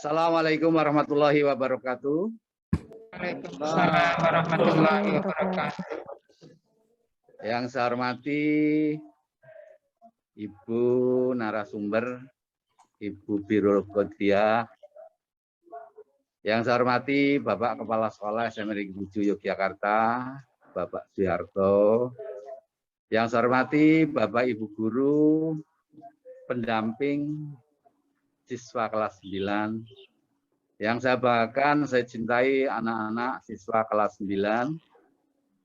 Assalamualaikum warahmatullahi wabarakatuh. Waalaikumsalam warahmatullahi wabarakatuh. Yang saya hormati Ibu narasumber, Ibu Birul Qodriyah. Yang saya hormati Bapak Kepala Sekolah SMA Negeri 7 Yogyakarta, Bapak Suharto. Yang saya hormati Bapak Ibu Guru, pendamping siswa kelas 9. Yang saya banggakan, saya cintai anak-anak siswa kelas 9.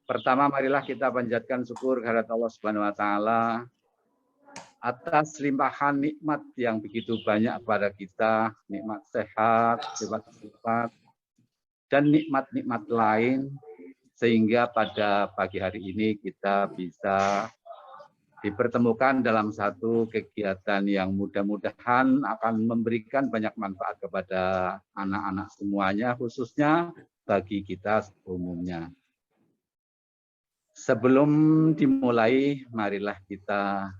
Pertama, marilah kita panjatkan syukur kehadirat Allah Subhanahu wa taala atas limpahan nikmat yang begitu banyak pada kita, nikmat sehat, sifat-sifat, dan nikmat-nikmat lain, sehingga pada pagi hari ini kita bisa dipertemukan dalam satu kegiatan yang mudah-mudahan akan memberikan banyak manfaat kepada anak-anak semuanya, khususnya bagi kita umumnya. Sebelum dimulai, marilah kita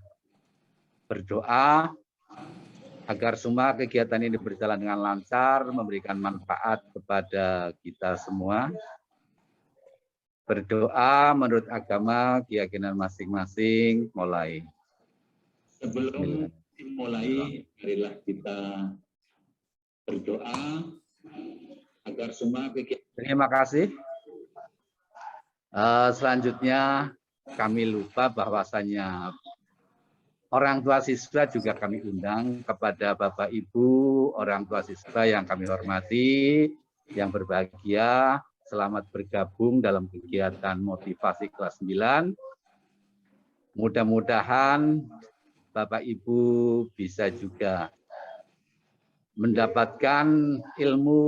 berdoa agar semua kegiatan ini berjalan dengan lancar, memberikan manfaat kepada kita semua. Berdoa menurut agama, keyakinan masing-masing, mulai. Sebelum dimulai, marilah kita berdoa agar semua kegiatan. Terima kasih. Selanjutnya kami lupa bahwasannya orang tua siswa juga kami undang kepada Bapak Ibu, orang tua siswa yang kami hormati, yang berbahagia. Selamat bergabung dalam kegiatan motivasi kelas 9. Mudah-mudahan Bapak Ibu bisa juga mendapatkan ilmu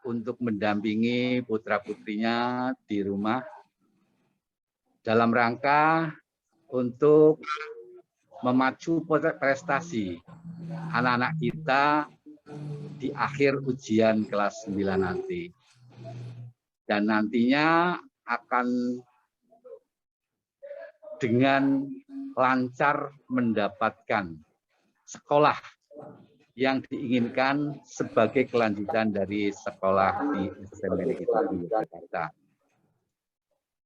untuk mendampingi putra-putrinya di rumah dalam rangka untuk memacu prestasi anak-anak kita di akhir ujian kelas 9 nanti. Dan nantinya akan dengan lancar mendapatkan sekolah yang diinginkan sebagai kelanjutan dari sekolah di SMA Negeri 7 Yogyakarta.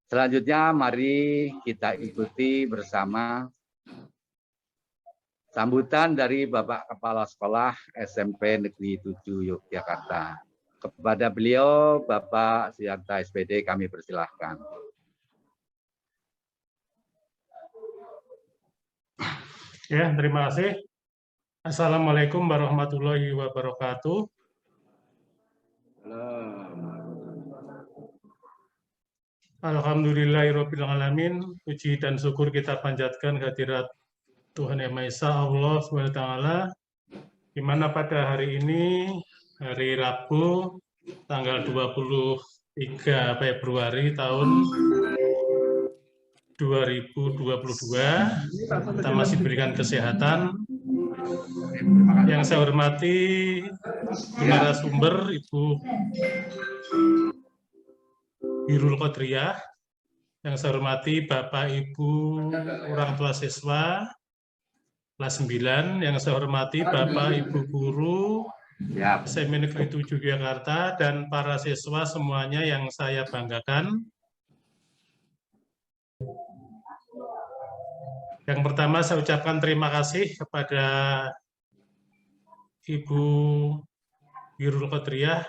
Selanjutnya mari kita ikuti bersama sambutan dari Bapak Kepala Sekolah SMP Negeri 7 Yogyakarta. Kepada beliau, Bapak Suharto SPD, kami persilahkan. Ya, terima kasih. Assalamualaikum warahmatullahi wabarakatuh. Alhamdulillahirabbil alamin. Puji dan syukur kita panjatkan kehadirat Tuhan Yang Maha Esa, Allah SWT, di mana pada hari ini, hari Rabu, tanggal 23 Februari tahun 2022, kita masih berikan kesehatan. Yang saya hormati narasumber Ibu Birul Qodriyah, yang saya hormati Bapak Ibu orang tua siswa kelas 9, yang saya hormati Bapak Ibu guru SMA Negeri 7 Yogyakarta, dan para siswa semuanya yang saya banggakan. Yang pertama saya ucapkan terima kasih kepada Ibu Birul Qodriyah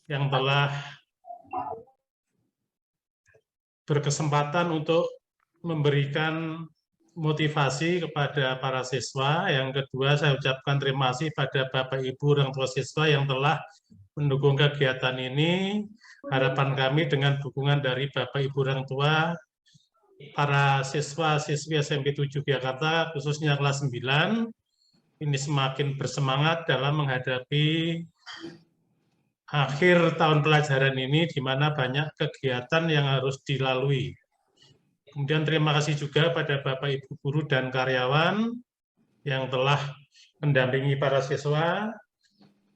yang telah berkesempatan untuk memberikan motivasi kepada para siswa. Yang kedua, saya ucapkan terima kasih pada Bapak Ibu orang tua siswa yang telah mendukung kegiatan ini. Harapan kami dengan dukungan dari Bapak Ibu orang tua, para siswa-siswi SMP 7 Yogyakarta, khususnya kelas 9, ini semakin bersemangat dalam menghadapi akhir tahun pelajaran ini, di mana banyak kegiatan yang harus dilalui. Kemudian terima kasih juga pada Bapak Ibu guru dan karyawan yang telah mendampingi para siswa.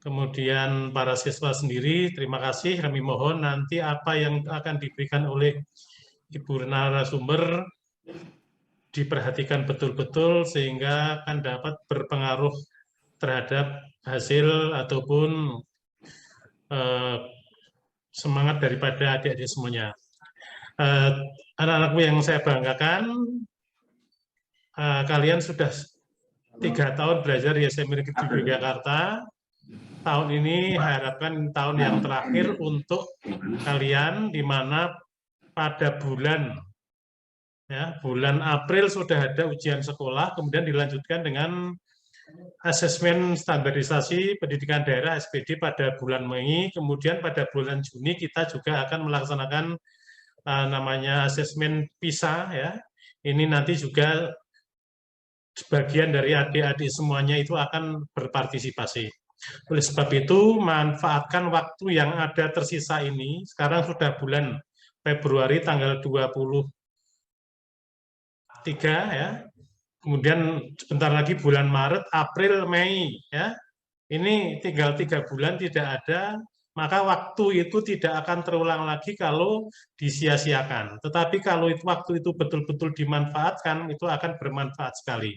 Kemudian para siswa sendiri, terima kasih. Kami mohon nanti apa yang akan diberikan oleh Ibu narasumber diperhatikan betul-betul sehingga akan dapat berpengaruh terhadap hasil ataupun semangat daripada adik-adik semuanya. Anak-anakku yang saya banggakan, kalian sudah 3 tahun belajar di SMA Negeri 7 Yogyakarta. Tahun ini harapkan tahun yang terakhir untuk kalian, di mana pada bulan April sudah ada ujian sekolah, kemudian dilanjutkan dengan asesmen standarisasi pendidikan daerah SPD pada bulan Mei, kemudian pada bulan Juni kita juga akan melaksanakan namanya asesmen PISA ya. Ini nanti juga sebagian dari adik-adik semuanya itu akan berpartisipasi. Oleh sebab itu, manfaatkan waktu yang ada tersisa ini. Sekarang sudah bulan Februari tanggal 23 ya. Kemudian sebentar lagi bulan Maret, April, Mei ya. Ini tinggal 3 bulan tidak ada, maka waktu itu tidak akan terulang lagi kalau disia-siakan. Tetapi kalau waktu itu betul-betul dimanfaatkan, itu akan bermanfaat sekali.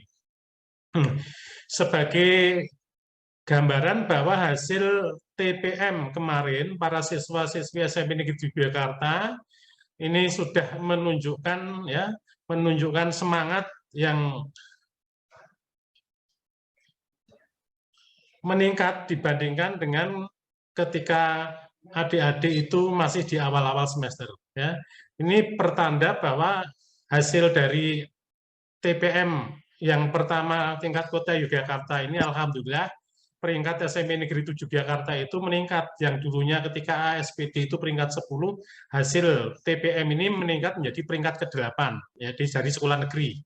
Sebagai gambaran bahwa hasil TPM kemarin, para siswa-siswi SMP Negeri Yogyakarta, ini sudah menunjukkan semangat yang meningkat dibandingkan dengan ketika adik-adik itu masih di awal-awal semester. Ya. Ini pertanda bahwa hasil dari TPM yang pertama tingkat kota Yogyakarta ini alhamdulillah peringkat SMP Negeri 7 Yogyakarta itu meningkat. Yang dulunya ketika ASPD itu peringkat 10, hasil TPM ini meningkat menjadi peringkat ke-8 ya, dari sekolah negeri.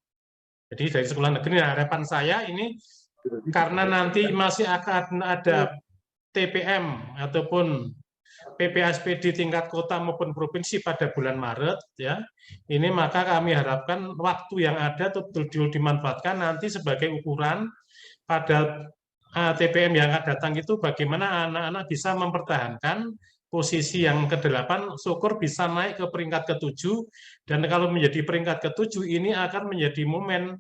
Jadi dari sekolah negeri, harapan saya ini karena nanti masih akan ada TPM ataupun PPASPD tingkat kota maupun provinsi pada bulan Maret ya. Ini maka kami harapkan waktu yang ada betul-betul dimanfaatkan nanti sebagai ukuran pada TPM yang akan datang itu bagaimana anak-anak bisa mempertahankan posisi yang ke-8, syukur bisa naik ke peringkat ke-7, dan kalau menjadi peringkat ke-7 ini akan menjadi momen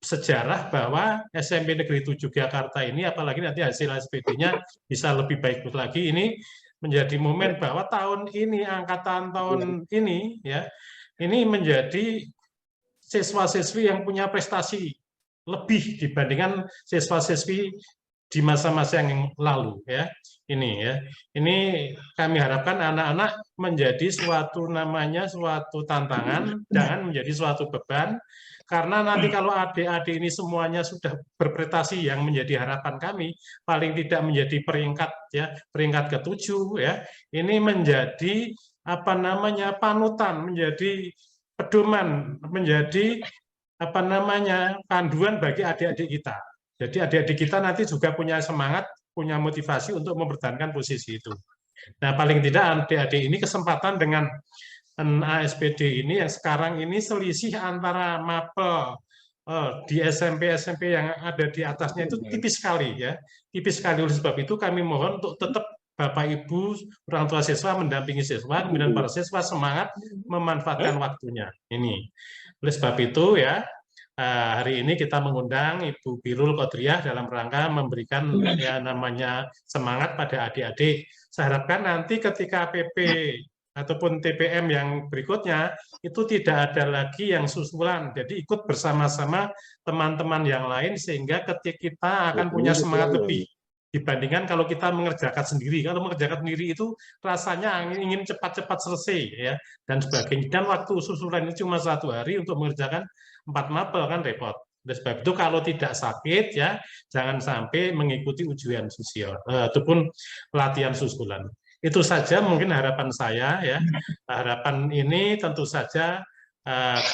sejarah bahwa SMP Negeri 7 Yogyakarta ini, apalagi nanti hasil SPD-nya bisa lebih baik lagi, ini menjadi momen bahwa tahun ini, angkatan tahun ini, ya, ini menjadi siswa-siswi yang punya prestasi lebih dibandingkan siswa-siswi di masa-masa yang lalu, ya. Ini kami harapkan anak-anak menjadi suatu tantangan, jangan menjadi suatu beban. Karena nanti kalau adik-adik ini semuanya sudah berprestasi, yang menjadi harapan kami paling tidak menjadi peringkat ke-7 ya. Ini menjadi panutan, menjadi pedoman, menjadi panduan bagi adik-adik kita. Jadi adik-adik kita nanti juga punya semangat, punya motivasi untuk mempertahankan posisi itu. Nah, paling tidak adik-adik ini kesempatan dengan ASPD ini yang sekarang ini selisih antara mapel di SMP yang ada di atasnya itu tipis sekali ya, tipis sekali. Oleh sebab itu kami mohon untuk tetap Bapak Ibu orang tua siswa mendampingi siswa, kemudian para siswa semangat memanfaatkan waktunya. Ini oleh sebab itu ya, hari ini kita mengundang Ibu Birul Kodriah dalam rangka memberikan namanya semangat pada adik-adik. Saya harapkan nanti ketika PP ataupun TPM yang berikutnya itu tidak ada lagi yang susulan, jadi ikut bersama-sama teman-teman yang lain sehingga ketika kita akan punya semangat lebih dibandingkan kalau kita mengerjakan sendiri. Kalau mengerjakan sendiri itu rasanya ingin cepat-cepat selesai ya dan sebagainya, dan waktu susulan itu cuma 1 hari untuk mengerjakan 4 mapel kan repot. Oleh sebab itu kalau tidak sakit ya jangan sampai mengikuti ujian sosial ataupun latihan susulan. Itu saja mungkin harapan saya ya. Harapan ini tentu saja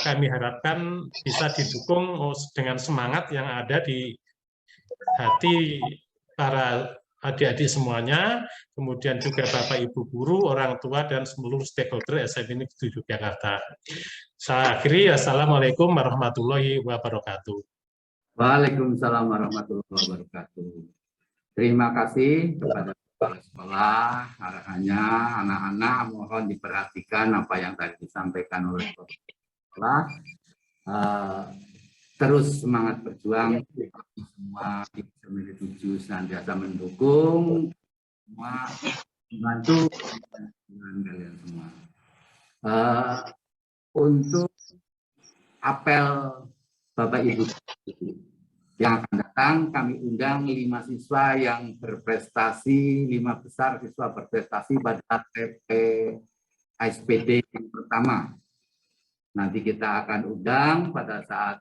kami harapkan bisa didukung dengan semangat yang ada di hati para adik-adik semuanya, kemudian juga Bapak Ibu guru, orang tua dan seluruh stakeholder SMP Negeri 7 Yogyakarta. Saya akhiri, Assalamualaikum warahmatullahi wabarakatuh. Waalaikumsalam warahmatullahi wabarakatuh. Terima kasih kepada kepala sekolah, arahannya anak-anak mohon diperhatikan apa yang tadi disampaikan oleh kepala sekolah. Terus semangat berjuang, semua di SMP 7 senantiasa mendukung semua membantu dengan kalian semua. Untuk apel Bapak Ibu yang akan datang, kami undang 5 siswa yang berprestasi, 5 besar siswa berprestasi pada TP SPD yang pertama. Nanti kita akan undang pada saat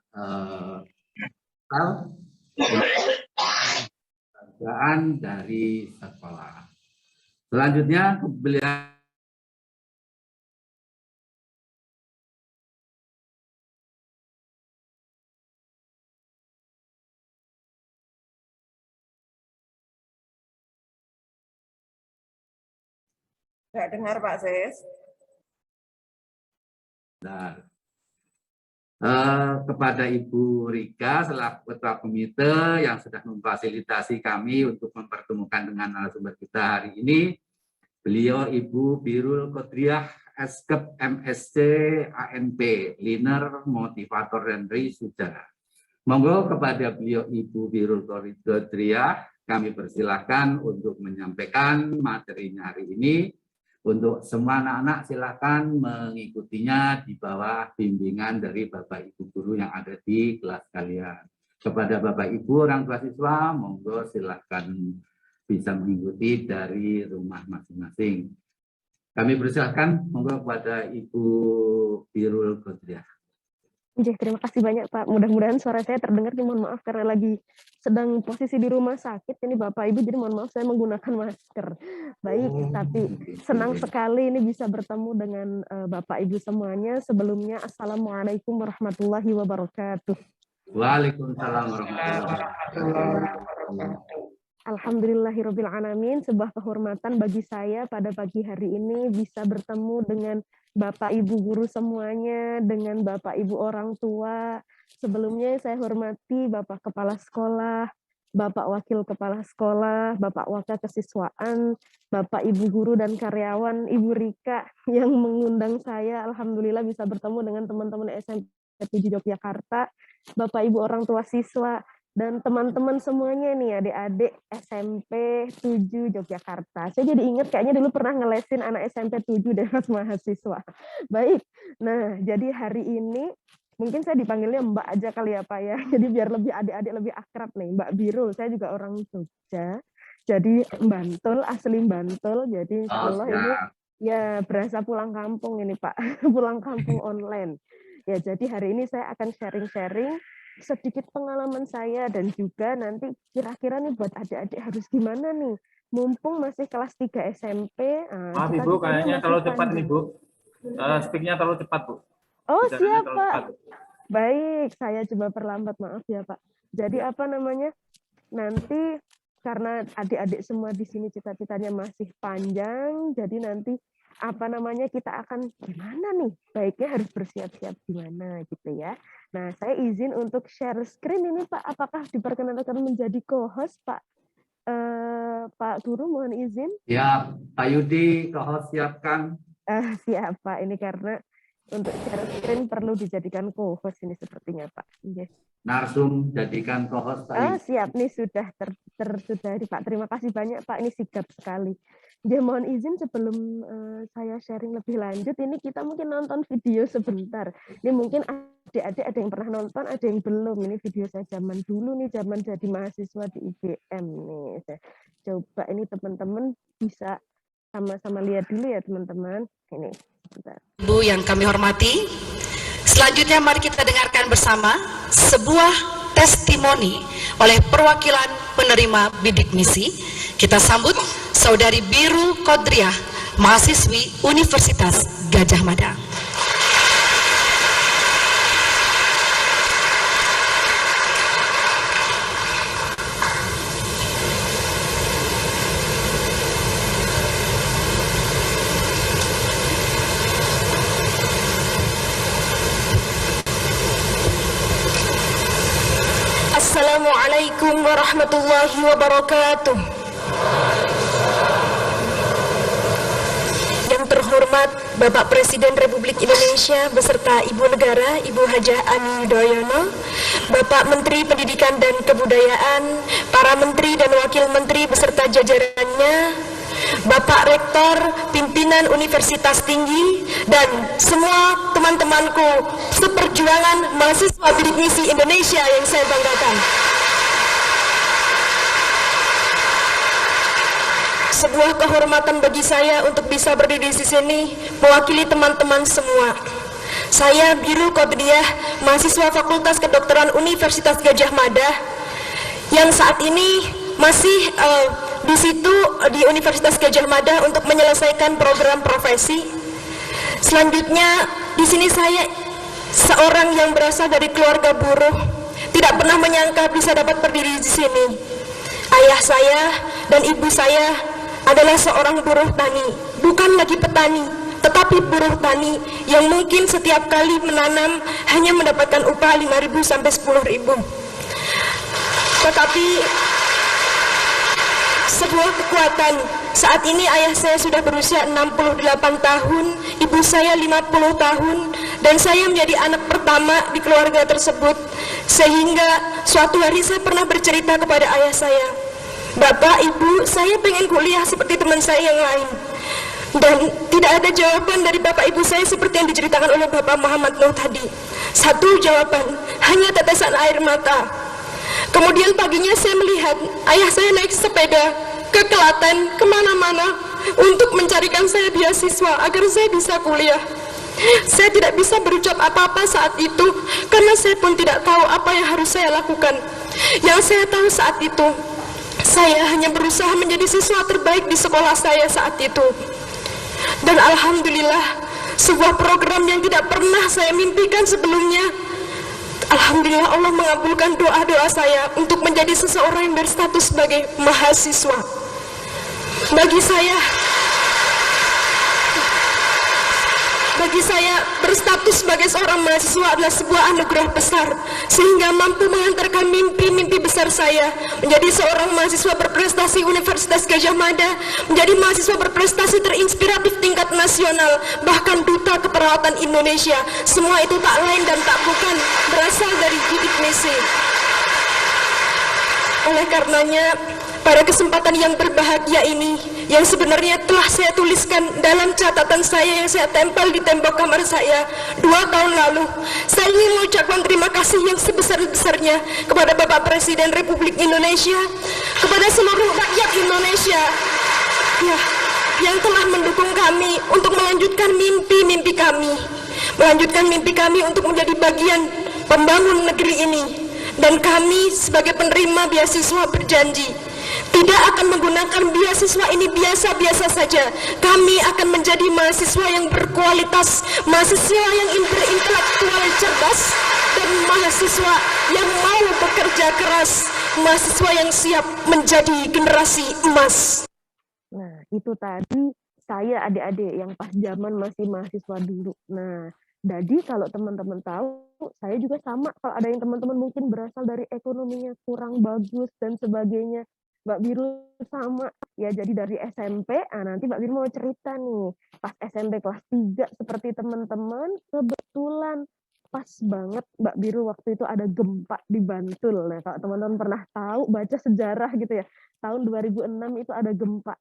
penghargaan dari sekolah. Selanjutnya beliau Nggak dengar Pak Sis. Kepada Ibu Rika selaku Ketua Komite yang sudah memfasilitasi kami untuk mempertemukan dengan narasumber kita hari ini, beliau Ibu Birul Qodriah Eskep MSc ANP, Leader, Motivator dan Researcher. Monggo kepada beliau Ibu Birul Qodriah kami persilahkan untuk menyampaikan materinya hari ini. Untuk semua anak-anak silakan mengikutinya di bawah bimbingan dari Bapak Ibu guru yang ada di kelas kalian. Kepada Bapak Ibu orang tua siswa, monggo silakan bisa mengikuti dari rumah masing-masing. Kami persilahkan monggo kepada Ibu Birul Qodriah. Terima kasih banyak Pak. Mudah-mudahan suara saya terdengar. Mohon maaf karena lagi sedang posisi di rumah sakit. Ini Bapak Ibu, jadi mohon maaf saya menggunakan masker. Baik, tapi senang sekali ini bisa bertemu dengan Bapak Ibu semuanya. Sebelumnya, Assalamualaikum warahmatullahi wabarakatuh. Waalaikumsalam warahmatullahi wabarakatuh. Alhamdulillahirrabbilalamin, sebuah kehormatan bagi saya pada pagi hari ini bisa bertemu dengan Bapak Ibu guru semuanya, dengan Bapak Ibu orang tua. Sebelumnya saya hormati Bapak Kepala Sekolah, Bapak Wakil Kepala Sekolah, Bapak Wakil Kesiswaan, Bapak Ibu guru dan karyawan, Ibu Rika yang mengundang saya. Alhamdulillah bisa bertemu dengan teman-teman SMP 7 Yogyakarta, Bapak Ibu orang tua siswa, dan teman-teman semuanya nih, adik-adik SMP 7 Yogyakarta. Saya jadi ingat kayaknya dulu pernah ngelesin anak SMP 7 deh pas mahasiswa. Baik, nah jadi hari ini mungkin saya dipanggilnya Mbak aja kali ya Pak ya. Jadi biar lebih adik-adik lebih akrab nih, Mbak Birul. Saya juga orang Jogja. Jadi Bantul, asli Bantul. Jadi insya Allah ini ya berasa pulang kampung ini Pak. Pulang kampung online. Ya jadi hari ini saya akan sharing-sharing sedikit pengalaman saya dan juga nanti kira-kira nih buat adik-adik harus gimana nih mumpung masih kelas 3 SMP. Maaf Ibu, kayaknya terlalu cepat nih Bu. Speak-nya terlalu cepat Bu. Oh siap Pak. Baik, saya coba perlambat, maaf ya Pak. Jadi apa namanya, nanti karena adik-adik semua di sini cita-citanya masih panjang, jadi nanti apa namanya kita akan gimana nih, baiknya harus bersiap-siap gimana gitu ya. Nah, saya izin untuk share screen ini Pak. Apakah diperkenankan menjadi co-host Pak? Pak Guru mohon izin. Ya, Pak Yudi, co-host siapkan. Siap Pak. Ini karena untuk share screen perlu dijadikan co-host ini sepertinya Pak. Yes. Narsum jadikan co-host Pak. Siap nih sudah sudah Pak. Terima kasih banyak Pak. Ini sigap sekali. Ya mohon izin sebelum saya sharing lebih lanjut, ini kita mungkin nonton video sebentar. Ini mungkin adik-adik ada yang pernah nonton, ada yang belum. Ini video saya zaman dulu nih, zaman jadi mahasiswa di IBM nih. Saya coba ini teman-teman bisa sama-sama lihat dulu ya teman-teman. Ini sebentar. Bu yang kami hormati, selanjutnya mari kita dengarkan bersama sebuah testimoni oleh perwakilan penerima bidik misi. Kita sambut Saudari Birul Qodriah, mahasiswi Universitas Gadjah Mada. Assalamualaikum warahmatullahi wabarakatuh. Yang terhormat Bapak Presiden Republik Indonesia beserta Ibu Negara Ibu Hajah Ani Yudhoyono, Bapak Menteri Pendidikan dan Kebudayaan, para Menteri dan Wakil Menteri beserta jajarannya, Bapak Rektor, pimpinan Universitas Tinggi, dan semua teman-temanku seperjuangan mahasiswa bidik misi Indonesia yang saya banggakan. Sebuah kehormatan bagi saya untuk bisa berdiri di sini mewakili teman-teman semua. Saya Biru Qodriyah, mahasiswa Fakultas Kedokteran Universitas Gadjah Mada, yang saat ini masih di situ di Universitas Gadjah Mada untuk menyelesaikan program profesi. Selanjutnya, di sini saya seorang yang berasal dari keluarga buruh, tidak pernah menyangka bisa dapat berdiri di sini. Ayah saya dan ibu saya adalah seorang buruh tani, bukan lagi petani, tetapi buruh tani yang mungkin setiap kali menanam hanya mendapatkan upah 5.000 sampai 10.000. Tetapi sebuah kekuatan. Saat ini ayah saya sudah berusia 68 tahun, ibu saya 50 tahun, dan saya menjadi anak pertama di keluarga tersebut. Sehingga suatu hari saya pernah bercerita kepada ayah saya, "Bapak, Ibu, saya pengen kuliah seperti teman saya yang lain." Dan tidak ada jawaban dari Bapak Ibu saya seperti yang diceritakan oleh Bapak Muhammad Nuh tadi. Satu jawaban, hanya tetesan air mata. Kemudian paginya saya melihat ayah saya naik sepeda ke Klaten, kemana-mana, untuk mencarikan saya beasiswa agar saya bisa kuliah. Saya tidak bisa berucap apa-apa saat itu, karena saya pun tidak tahu apa yang harus saya lakukan. Yang saya tahu saat itu, saya hanya berusaha menjadi siswa terbaik di sekolah saya saat itu. Dan alhamdulillah, sebuah program yang tidak pernah saya mimpikan sebelumnya, alhamdulillah Allah mengabulkan doa-doa saya untuk menjadi seseorang yang berstatus sebagai mahasiswa. Bagi saya berstatus sebagai seorang mahasiswa adalah sebuah anugerah besar, sehingga mampu mengantarkan mimpi-mimpi besar saya menjadi seorang mahasiswa berprestasi Universitas Gadjah Mada, menjadi mahasiswa berprestasi terinspiratif tingkat nasional, bahkan duta keperawatan Indonesia. Semua itu tak lain dan tak bukan berasal dari bidik misi. Oleh karenanya, pada kesempatan yang berbahagia ini, yang sebenarnya telah saya tuliskan dalam catatan saya yang saya tempel di tembok kamar saya 2 tahun lalu, saya ingin mengucapkan terima kasih yang sebesar-besarnya kepada Bapak Presiden Republik Indonesia, kepada seluruh rakyat Indonesia, ya, yang telah mendukung kami untuk melanjutkan mimpi-mimpi kami, untuk menjadi bagian pembangun negeri ini. Dan kami sebagai penerima beasiswa berjanji tidak akan menggunakan beasiswa ini biasa-biasa saja. Kami akan menjadi mahasiswa yang berkualitas, mahasiswa yang berintelektual cerdas, dan mahasiswa yang mau bekerja keras, mahasiswa yang siap menjadi generasi emas. Nah, itu tadi saya adik-adik yang pas zaman masih mahasiswa dulu. Nah, jadi kalau teman-teman tahu, saya juga sama. Kalau ada yang teman-teman mungkin berasal dari ekonominya kurang bagus dan sebagainya, Mbak Biru sama. Ya, jadi dari SMP, nanti Mbak Biru mau cerita nih. Pas SMP kelas 3 seperti teman-teman, kebetulan pas banget Mbak Biru waktu itu ada gempa di Bantul. Nah, kalau teman-teman pernah tahu, baca sejarah gitu ya, tahun 2006 itu ada gempa.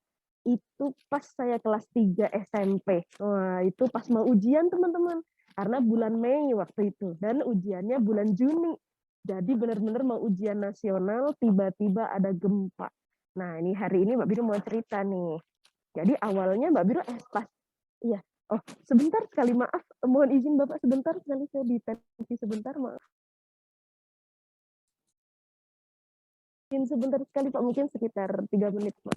Itu pas saya kelas 3 SMP. Wah, itu pas mau ujian teman-teman. Karena bulan Mei waktu itu. Dan ujiannya bulan Juni. Jadi benar-benar mau ujian nasional, tiba-tiba ada gempa. Nah, ini hari ini Mbak Biru mau cerita nih. Jadi awalnya Mbak Biru pas, iya. Oh, sebentar sekali, maaf. Mohon izin Bapak sebentar sekali, saya di tensi sebentar, maaf. Mungkin sebentar sekali Pak, mungkin sekitar 3 menit Pak.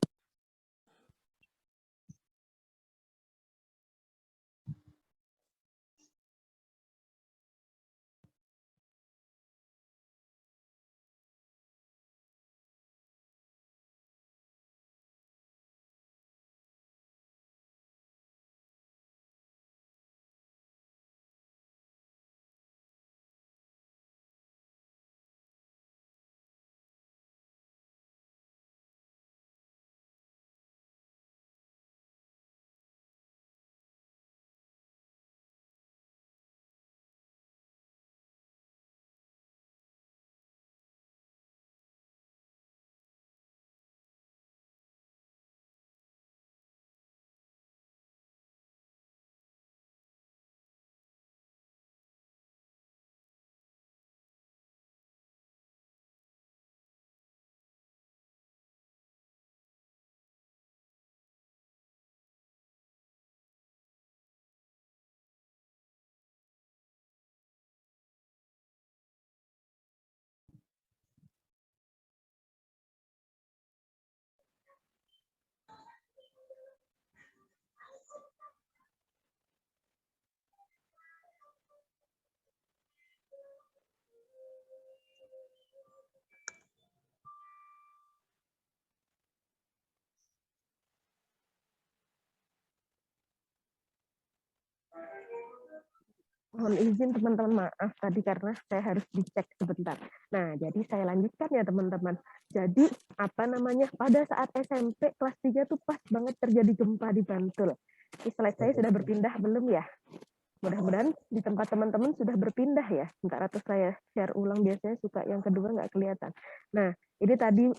Mohon izin teman-teman, maaf tadi karena saya harus dicek sebentar. Nah, jadi saya lanjutkan ya teman-teman. Jadi apa namanya, pada saat SMP kelas 3 tuh pas banget terjadi gempa di Bantul. Di slide saya sudah berpindah belum ya? Mudah-mudahan di tempat teman-teman sudah berpindah ya. Bentar atau saya share ulang, biasanya suka yang kedua nggak kelihatan. Nah, ini tadi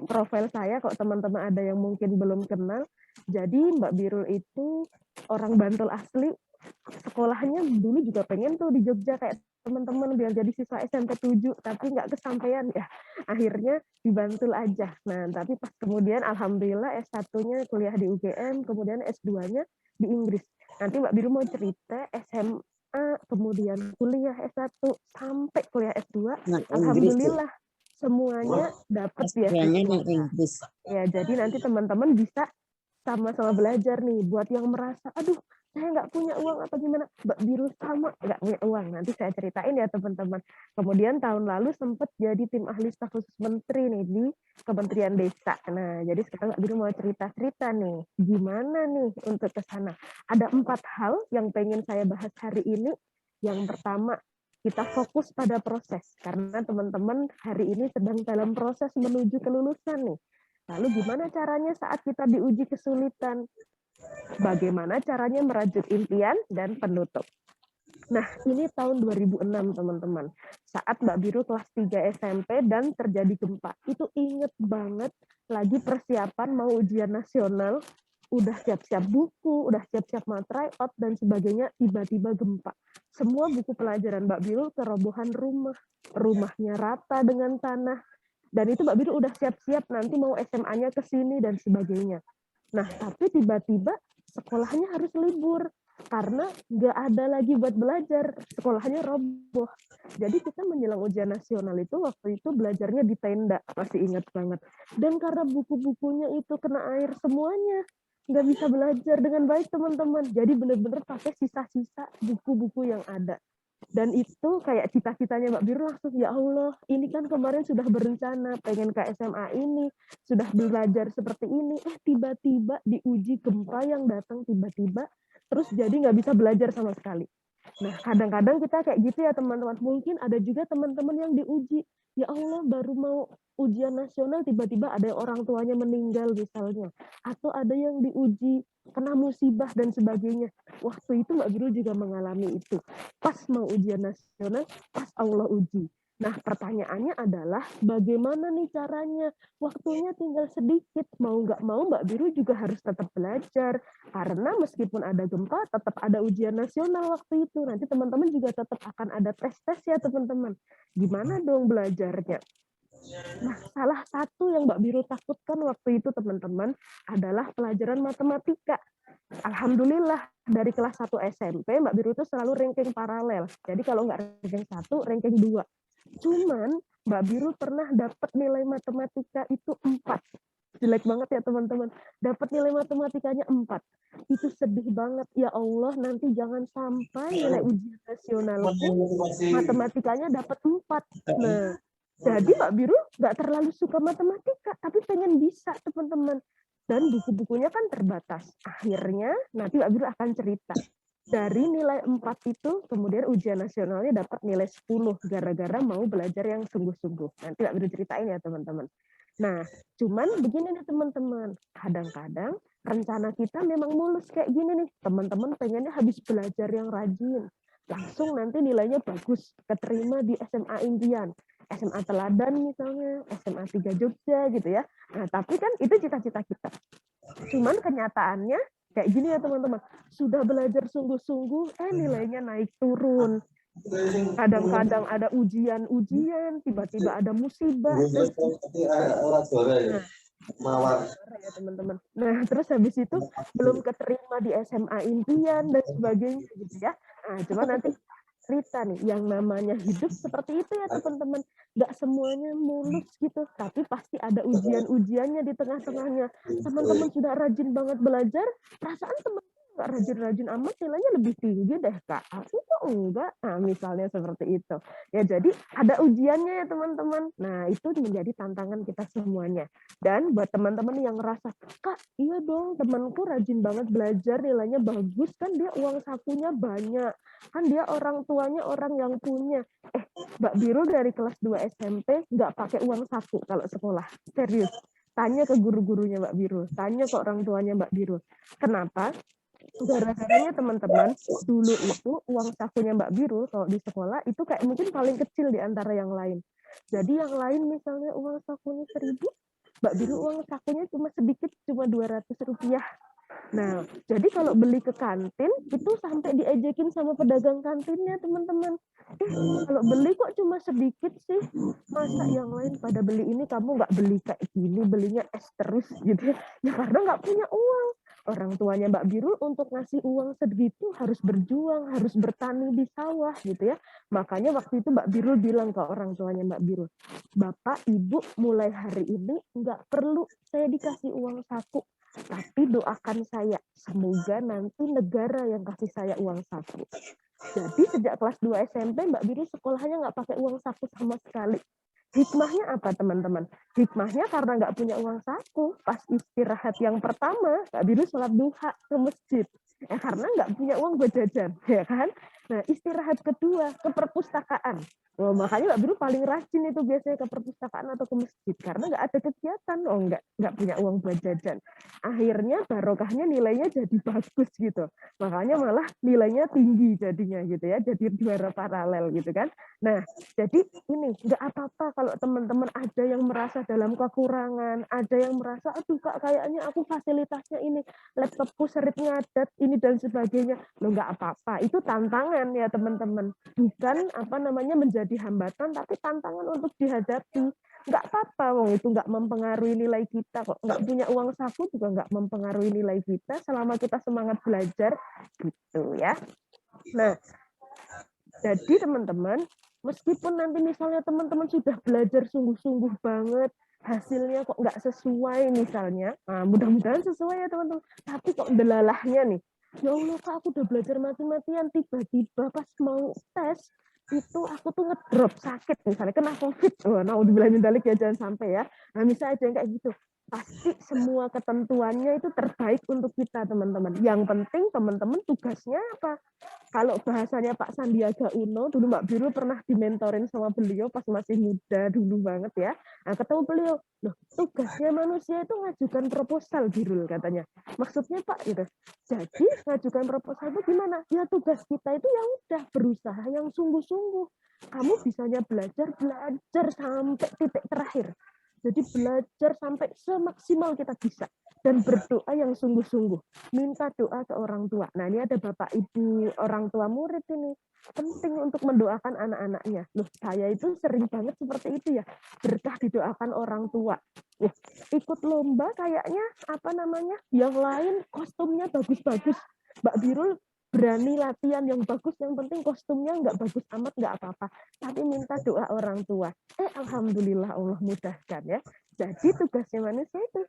profil saya, kok teman-teman ada yang mungkin belum kenal. Jadi Mbak Birul itu orang Bantul asli, sekolahnya dulu juga pengen tuh di Jogja kayak teman-teman biar jadi siswa SMP 7, tapi nggak kesampaian ya. Akhirnya di Bantul aja. Nah, tapi pas kemudian alhamdulillah S1-nya kuliah di UGM, kemudian S2-nya di Inggris. Nanti Mbak Biru mau cerita SMA, kemudian kuliah S1 sampai kuliah S2, alhamdulillah semuanya dapat beasiswa. Ya, jadi nanti teman-teman bisa sama-sama belajar nih. Buat yang merasa, aduh saya nggak punya uang apa gimana, Mbak Biru sama nggak punya uang. Nanti saya ceritain ya teman-teman. Kemudian tahun lalu sempat jadi tim ahli staf khusus menteri nih di Kementerian Desa. Nah, jadi sekarang Mbak Biru mau cerita-cerita nih, gimana nih untuk ke sana. Ada 4 hal yang pengen saya bahas hari ini. Yang pertama, kita fokus pada proses, karena teman-teman hari ini sedang dalam proses menuju kelulusan nih. Lalu gimana caranya saat kita diuji kesulitan? Bagaimana caranya merajut impian dan penutup? Nah, ini tahun 2006, teman-teman. Saat Mbak Biru kelas 3 SMP dan terjadi gempa. Itu inget banget, lagi persiapan mau ujian nasional, udah siap-siap buku, udah siap-siap tryout dan sebagainya, tiba-tiba gempa. Semua buku pelajaran Mbak Biru kerobohan rumah. Rumahnya rata dengan tanah. Dan itu Mbak Biru udah siap-siap nanti mau SMA-nya ke sini dan sebagainya. Nah, tapi tiba-tiba sekolahnya harus libur karena nggak ada lagi buat belajar, sekolahnya roboh. Jadi kita menjelang ujian nasional itu waktu itu belajarnya di tenda, masih ingat banget. Dan karena buku-bukunya itu kena air semuanya, nggak bisa belajar dengan baik teman-teman. Jadi benar-benar pakai sisa-sisa buku-buku yang ada. Dan itu kayak cita-citanya Mbak Biru langsung, ya Allah, ini kan kemarin sudah berencana pengen ke SMA ini, sudah belajar seperti ini, tiba-tiba diuji gempa yang datang tiba-tiba, terus jadi nggak bisa belajar sama sekali. Nah, kadang-kadang kita kayak gitu ya teman-teman. Mungkin ada juga teman-teman yang diuji, ya Allah baru mau ujian nasional tiba-tiba ada yang orang tuanya meninggal misalnya, atau ada yang diuji kena musibah dan sebagainya. Waktu itu Mbak Biru juga mengalami itu. Pas mau ujian nasional, pas Allah uji. Nah, pertanyaannya adalah bagaimana nih caranya? Waktunya tinggal sedikit, mau nggak mau Mbak Biru juga harus tetap belajar. Karena meskipun ada gempa, tetap ada ujian nasional waktu itu. Nanti teman-teman juga tetap akan ada tes-tes ya teman-teman. Gimana dong belajarnya? Nah, salah satu yang Mbak Biru takutkan waktu itu teman-teman adalah pelajaran matematika. Alhamdulillah dari kelas 1 SMP Mbak Biru itu selalu ranking paralel. Jadi kalau nggak ranking 1, ranking 2. Cuman Mbak Biru pernah dapat nilai matematika itu 4. Jelek banget ya teman-teman. Dapat nilai matematikanya 4. Itu sedih banget. Ya Allah, nanti jangan sampai nilai ujian nasionalku matematikanya dapat 4. Nah, jadi Mbak Biru nggak terlalu suka matematika, tapi pengen bisa teman-teman. Dan buku-bukunya kan terbatas. Akhirnya nanti Mbak Biru akan cerita. Dari nilai 4 itu, kemudian ujian nasionalnya dapat nilai 10, gara-gara mau belajar yang sungguh-sungguh. Nanti Mbak Biru ceritain ya teman-teman. Nah, cuman begini nih teman-teman. Kadang-kadang rencana kita memang mulus kayak gini nih. Teman-teman pengennya habis belajar yang rajin. Langsung nanti nilainya bagus, keterima di SMA impian. SMA Teladan misalnya, SMA 3 Jogja gitu ya. Nah, tapi kan itu cita-cita kita. Cuman kenyataannya kayak gini ya teman-teman. Sudah belajar sungguh-sungguh, nilainya naik turun. Kadang-kadang ada ujian-ujian, tiba-tiba ada musibah. Ya teman-teman. Nah, terus habis itu belum keterima di SMA impian dan sebagainya gitu ya. Nah, cuma nanti cerita nih, yang namanya hidup seperti itu ya teman-teman. Nggak semuanya mulus gitu, tapi pasti ada ujian-ujiannya di tengah-tengahnya. Teman-teman sudah rajin banget belajar, perasaan teman nggak rajin-rajin amat nilainya lebih tinggi deh kak, aku kok enggak. Nah misalnya seperti itu ya, jadi ada ujiannya ya teman-teman. Nah itu menjadi tantangan kita semuanya. Dan buat teman-teman yang ngerasa, kak iya dong temanku rajin banget belajar, nilainya bagus, kan dia uang sakunya banyak, kan dia orang tuanya orang yang punya. Mbak Biru dari kelas 2 SMP nggak pakai uang saku kalau sekolah, serius. Tanya ke guru-gurunya Mbak Biru, tanya ke orang tuanya Mbak Biru. Kenapa? Gara-garanya teman-teman, dulu itu uang sakunya Mbak Biru kalau di sekolah itu kayak mungkin paling kecil di antara yang lain. Jadi yang lain misalnya uang sakunya 1.000, Mbak Biru uang sakunya cuma sedikit, cuma 200 rupiah. Nah, jadi kalau beli ke kantin itu sampai diejekin sama pedagang kantinnya teman-teman. Kalau beli kok cuma sedikit sih, masa yang lain pada beli ini kamu nggak beli kayak gini, belinya es terus gitu ya. Ya karena nggak punya uang. Orang tuanya Mbak Biru untuk ngasih uang segitu harus berjuang, harus bertani di sawah gitu ya. Makanya waktu itu Mbak Biru bilang ke orang tuanya Mbak Biru, Bapak, Ibu mulai hari ini nggak perlu saya dikasih uang saku, tapi doakan saya, semoga nanti negara yang kasih saya uang saku. Jadi sejak kelas 2 SMP Mbak Biru sekolahnya nggak pakai uang saku sama sekali. Hikmahnya apa teman-teman? Hikmahnya karena nggak punya uang saku, pas istirahat yang pertama Mbak Biru sholat duha ke masjid. Karena nggak punya uang buat jajan, ya kan? Nah istirahat kedua ke perpustakaan. Oh, makanya Mbak Biru paling rajin itu biasanya ke perpustakaan atau ke masjid karena nggak ada kegiatan, nggak punya uang buat jajan. Akhirnya barokahnya nilainya jadi bagus gitu. Makanya malah nilainya tinggi jadinya gitu ya, jadi juara paralel gitu kan. Nah, jadi ini nggak apa-apa kalau teman-teman ada yang merasa dalam kekurangan, ada yang merasa aduh kak kayaknya aku fasilitasnya ini laptopku sering ngadat ini dan sebagainya. Loh nggak apa-apa, itu tantangan ya teman-teman. Bukan menjadi hambatan, tapi tantangan untuk dihadapi. Nggak apa-apa, wong itu nggak mempengaruhi nilai kita kok. Nggak punya uang saku juga nggak mempengaruhi nilai kita selama kita semangat belajar gitu ya. Nah, jadi teman-teman, meskipun nanti misalnya teman-teman sudah belajar sungguh-sungguh banget, hasilnya kok nggak sesuai misalnya, nah, mudah-mudahan sesuai ya teman-teman, tapi kok delalahnya nih, ya Allah kak aku udah belajar mati-matian, tiba-tiba pas mau tes, itu aku tuh ngedrop sakit misalnya kena COVID, nah udah bilangin balik ya jangan sampai ya. Nah misalnya aja yang kayak gitu, pasti semua ketentuannya itu terbaik untuk kita teman-teman. Yang penting teman-teman tugasnya apa? Kalau bahasanya Pak Sandiaga Uno, dulu Mbak Biru pernah dimentorin sama beliau pas masih muda dulu banget ya. Nah, ketemu beliau, loh tugasnya manusia itu ngajukan proposal Birul katanya. Maksudnya Pak gitu. Jadi ngajukan proposal itu gimana? Ya tugas kita itu yang udah berusaha yang sungguh-sungguh. Kamu bisanya belajar sampai titik terakhir. Jadi belajar sampai semaksimal kita bisa. Dan berdoa yang sungguh-sungguh. Minta doa ke orang tua. Nah ini ada bapak ibu orang tua murid ini. Penting untuk mendoakan anak-anaknya. Loh saya itu sering banget seperti itu ya. Berkah didoakan orang tua. Ikut lomba kayaknya yang lain kostumnya bagus-bagus. Mbak Birul berani latihan yang bagus, yang penting kostumnya nggak bagus amat, nggak apa-apa. Tapi minta doa orang tua. Alhamdulillah Allah mudahkan ya. Jadi tugasnya manusia itu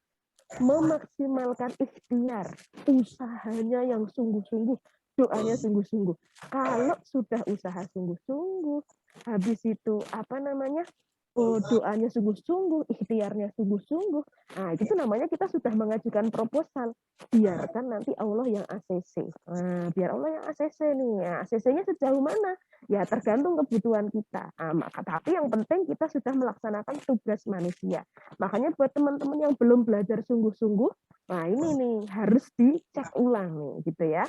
memaksimalkan ikhtiar, usahanya yang sungguh-sungguh, doanya sungguh-sungguh. Kalau sudah usaha sungguh-sungguh, habis itu doanya sungguh-sungguh, ikhtiarnya sungguh-sungguh. Nah, itu namanya kita sudah mengajukan proposal. Biarkan nanti Allah yang ACC. Nah, biar Allah yang ACC nih. Nah, ACC-nya sejauh mana? Ya, tergantung kebutuhan kita. Nah, tapi yang penting kita sudah melaksanakan tugas manusia. Makanya buat teman-teman yang belum belajar sungguh-sungguh, nah ini nih harus dicek ulang nih, gitu ya.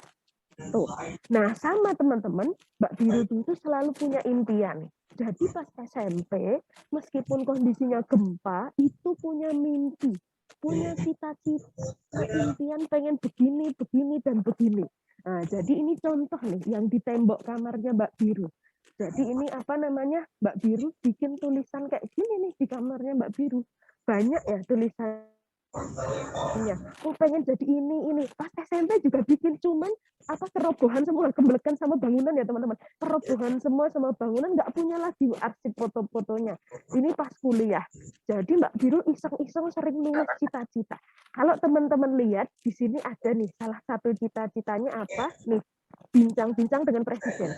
Tuh. Nah, sama teman-teman, Mbak Biru itu selalu punya impian. Jadi pas SMP, meskipun kondisinya gempa, itu punya mimpi, punya cita-cita, impian pengen begini, dan begini. Nah, jadi ini contoh nih yang di tembok kamarnya Mbak Biru. Jadi ini Mbak Biru bikin tulisan kayak gini nih di kamarnya Mbak Biru. Banyak ya tulisan Iya, aku pengen jadi ini. Pas SMP juga bikin, cuman apa kerobohan semua, kembelekan sama bangunan ya teman-teman. Kerobohan semua sama bangunan, nggak punya lagi arsip foto-fotonya. Ini pas kuliah. Jadi Mbak Biru iseng-iseng sering nulis cita-cita. Kalau teman-teman lihat di sini ada nih salah satu cita-citanya apa? Nih, bincang-bincang dengan presiden.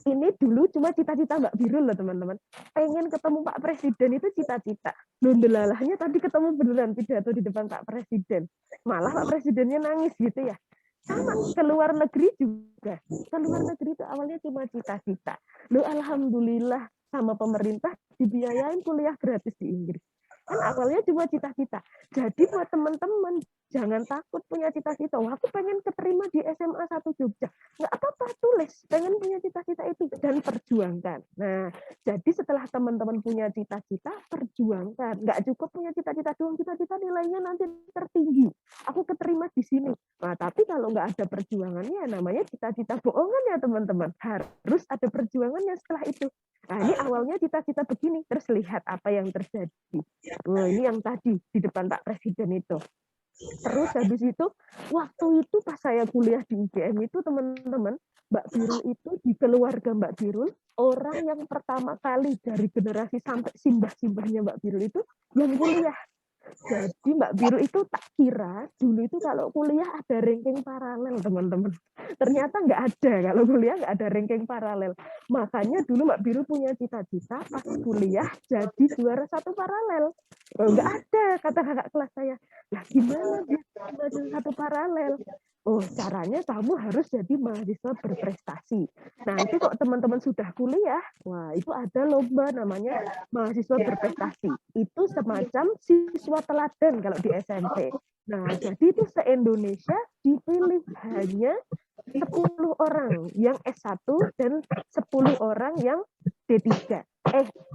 Ini dulu cuma cita-cita Mbak Biru loh teman-teman. Pengen ketemu Pak Presiden itu cita-cita. Lundelalahnya tadi ketemu beneran pidato di depan Pak Presiden. Malah Pak Presidennya nangis gitu ya. Sama ke luar negeri juga. Ke luar negeri itu awalnya cuma cita-cita. Loh alhamdulillah sama pemerintah dibiayain kuliah gratis di Inggris. Kan awalnya cuma cita-cita. Jadi buat teman-teman, jangan takut punya cita-cita. Wah, aku pengen keterima di SMA 1 Jogja. Nggak apa-apa, tulis. Pengen punya cita-cita itu. Dan perjuangkan. Nah, jadi setelah teman-teman punya cita-cita, perjuangkan. Nggak cukup punya cita-cita doang. Cita-cita nilainya nanti tertinggi. Aku keterima di sini. Nah, tapi kalau nggak ada perjuangannya, namanya cita-cita bohongan ya teman-teman. Harus ada perjuangannya setelah itu. Nah, ini awalnya cita-cita begini. Terus lihat apa yang terjadi. Oh, ini yang tadi di depan Pak Presiden itu. Terus habis itu, waktu itu pas saya kuliah di UGM itu teman-teman, Mbak Biru itu di keluarga Mbak Biru, orang yang pertama kali dari generasi sampai simbah-simbahnya Mbak Biru itu yang kuliah. Jadi Mbak Biru itu tak kira dulu itu kalau kuliah ada ranking paralel teman-teman. Ternyata nggak ada, kalau kuliah nggak ada ranking paralel. Makanya dulu Mbak Biru punya cita-cita pas kuliah jadi juara 1 paralel. Oh, nggak ada, kata kakak kelas saya. Lah gimana bisa juara 1 paralel? Oh, caranya kamu harus jadi mahasiswa berprestasi. Nanti kok teman-teman sudah kuliah, wah itu ada lomba namanya mahasiswa berprestasi. Itu semacam siswa teladan kalau di SMP. Nah, jadi itu se-Indonesia dipilih hanya 10 orang yang S1 dan 10 orang yang D3.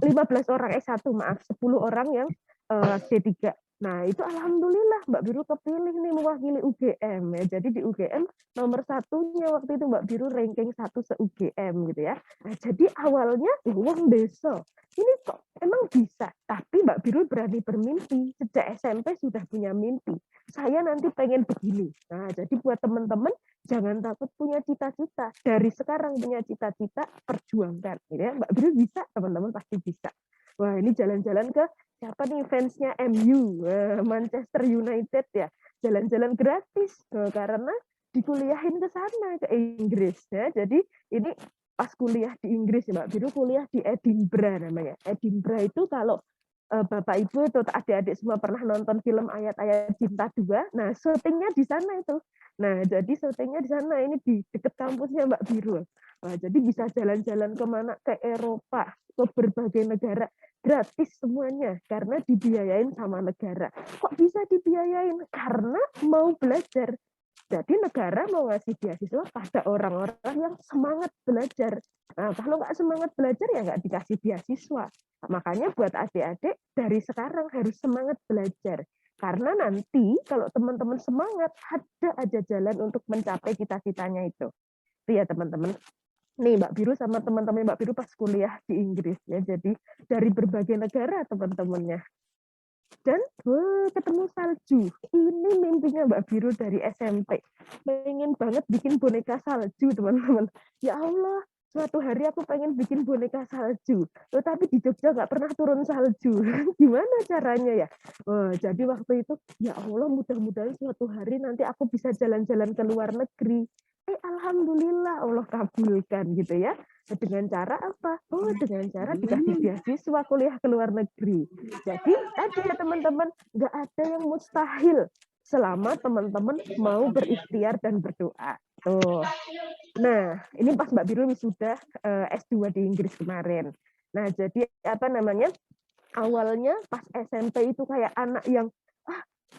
15 orang S1, maaf, 10 orang yang D3. Nah, itu alhamdulillah Mbak Biru kepilih nih mewakili UGM ya. Jadi di UGM nomor 1-nya waktu itu Mbak Biru ranking 1 se-UGM gitu ya. Nah, jadi awalnya uang desa. Ini kok emang bisa, tapi Mbak Biru berani bermimpi. Sejak SMP sudah punya mimpi. Saya nanti pengen begini. Nah, jadi buat teman-teman jangan takut punya cita-cita. Dari sekarang punya cita-cita, perjuangkan. Gitu ya. Mbak Biru bisa, teman-teman pasti bisa. Wah, ini jalan-jalan ke siapa nih fansnya MU, Manchester United ya. Jalan-jalan gratis karena dikuliahin ke sana, ke Inggris ya. Jadi ini pas kuliah di Inggris Mbak Biru kuliah di Edinburgh namanya. Edinburgh itu kalau Bapak Ibu atau adik-adik semua pernah nonton film Ayat-Ayat Cinta 2, nah syutingnya di sana itu. Nah, jadi syutingnya di sana, ini di dekat kampusnya Mbak Biru. Nah, jadi bisa jalan-jalan kemana, ke Eropa, ke berbagai negara, gratis semuanya, karena dibiayain sama negara. Kok bisa dibiayain? Karena mau belajar. Jadi negara mau ngasih beasiswa pada orang-orang yang semangat belajar. Nah, kalau nggak semangat belajar ya nggak dikasih beasiswa. Nah, makanya buat adik-adik dari sekarang harus semangat belajar. Karena nanti kalau teman-teman semangat, ada aja jalan untuk mencapai cita-citanya itu. Itu ya teman-teman. Nih Mbak Biru sama teman-teman Mbak Biru pas kuliah di Inggris ya. Jadi dari berbagai negara teman-temannya. Dan ketemu salju. Ini mimpinya Mbak Biru dari SMP. Pengen banget bikin boneka salju teman-teman. Ya Allah, suatu hari aku pengen bikin boneka salju. Tapi di Jogja nggak pernah turun salju. Gimana caranya ya? Jadi waktu itu, ya Allah mudah-mudahan suatu hari nanti aku bisa jalan-jalan ke luar negeri. Alhamdulillah Allah kabulkan gitu ya. Dengan cara apa? Oh, dengan cara dikasih beasiswa kuliah ke luar negeri. Jadi tadi ya teman-teman, nggak ada yang mustahil selama teman-teman mau berikhtiar dan berdoa. Tuh. Nah, ini pas Mbak Biru wisuda S2 di Inggris kemarin. Nah, jadi apa namanya? Awalnya pas SMP itu kayak anak yang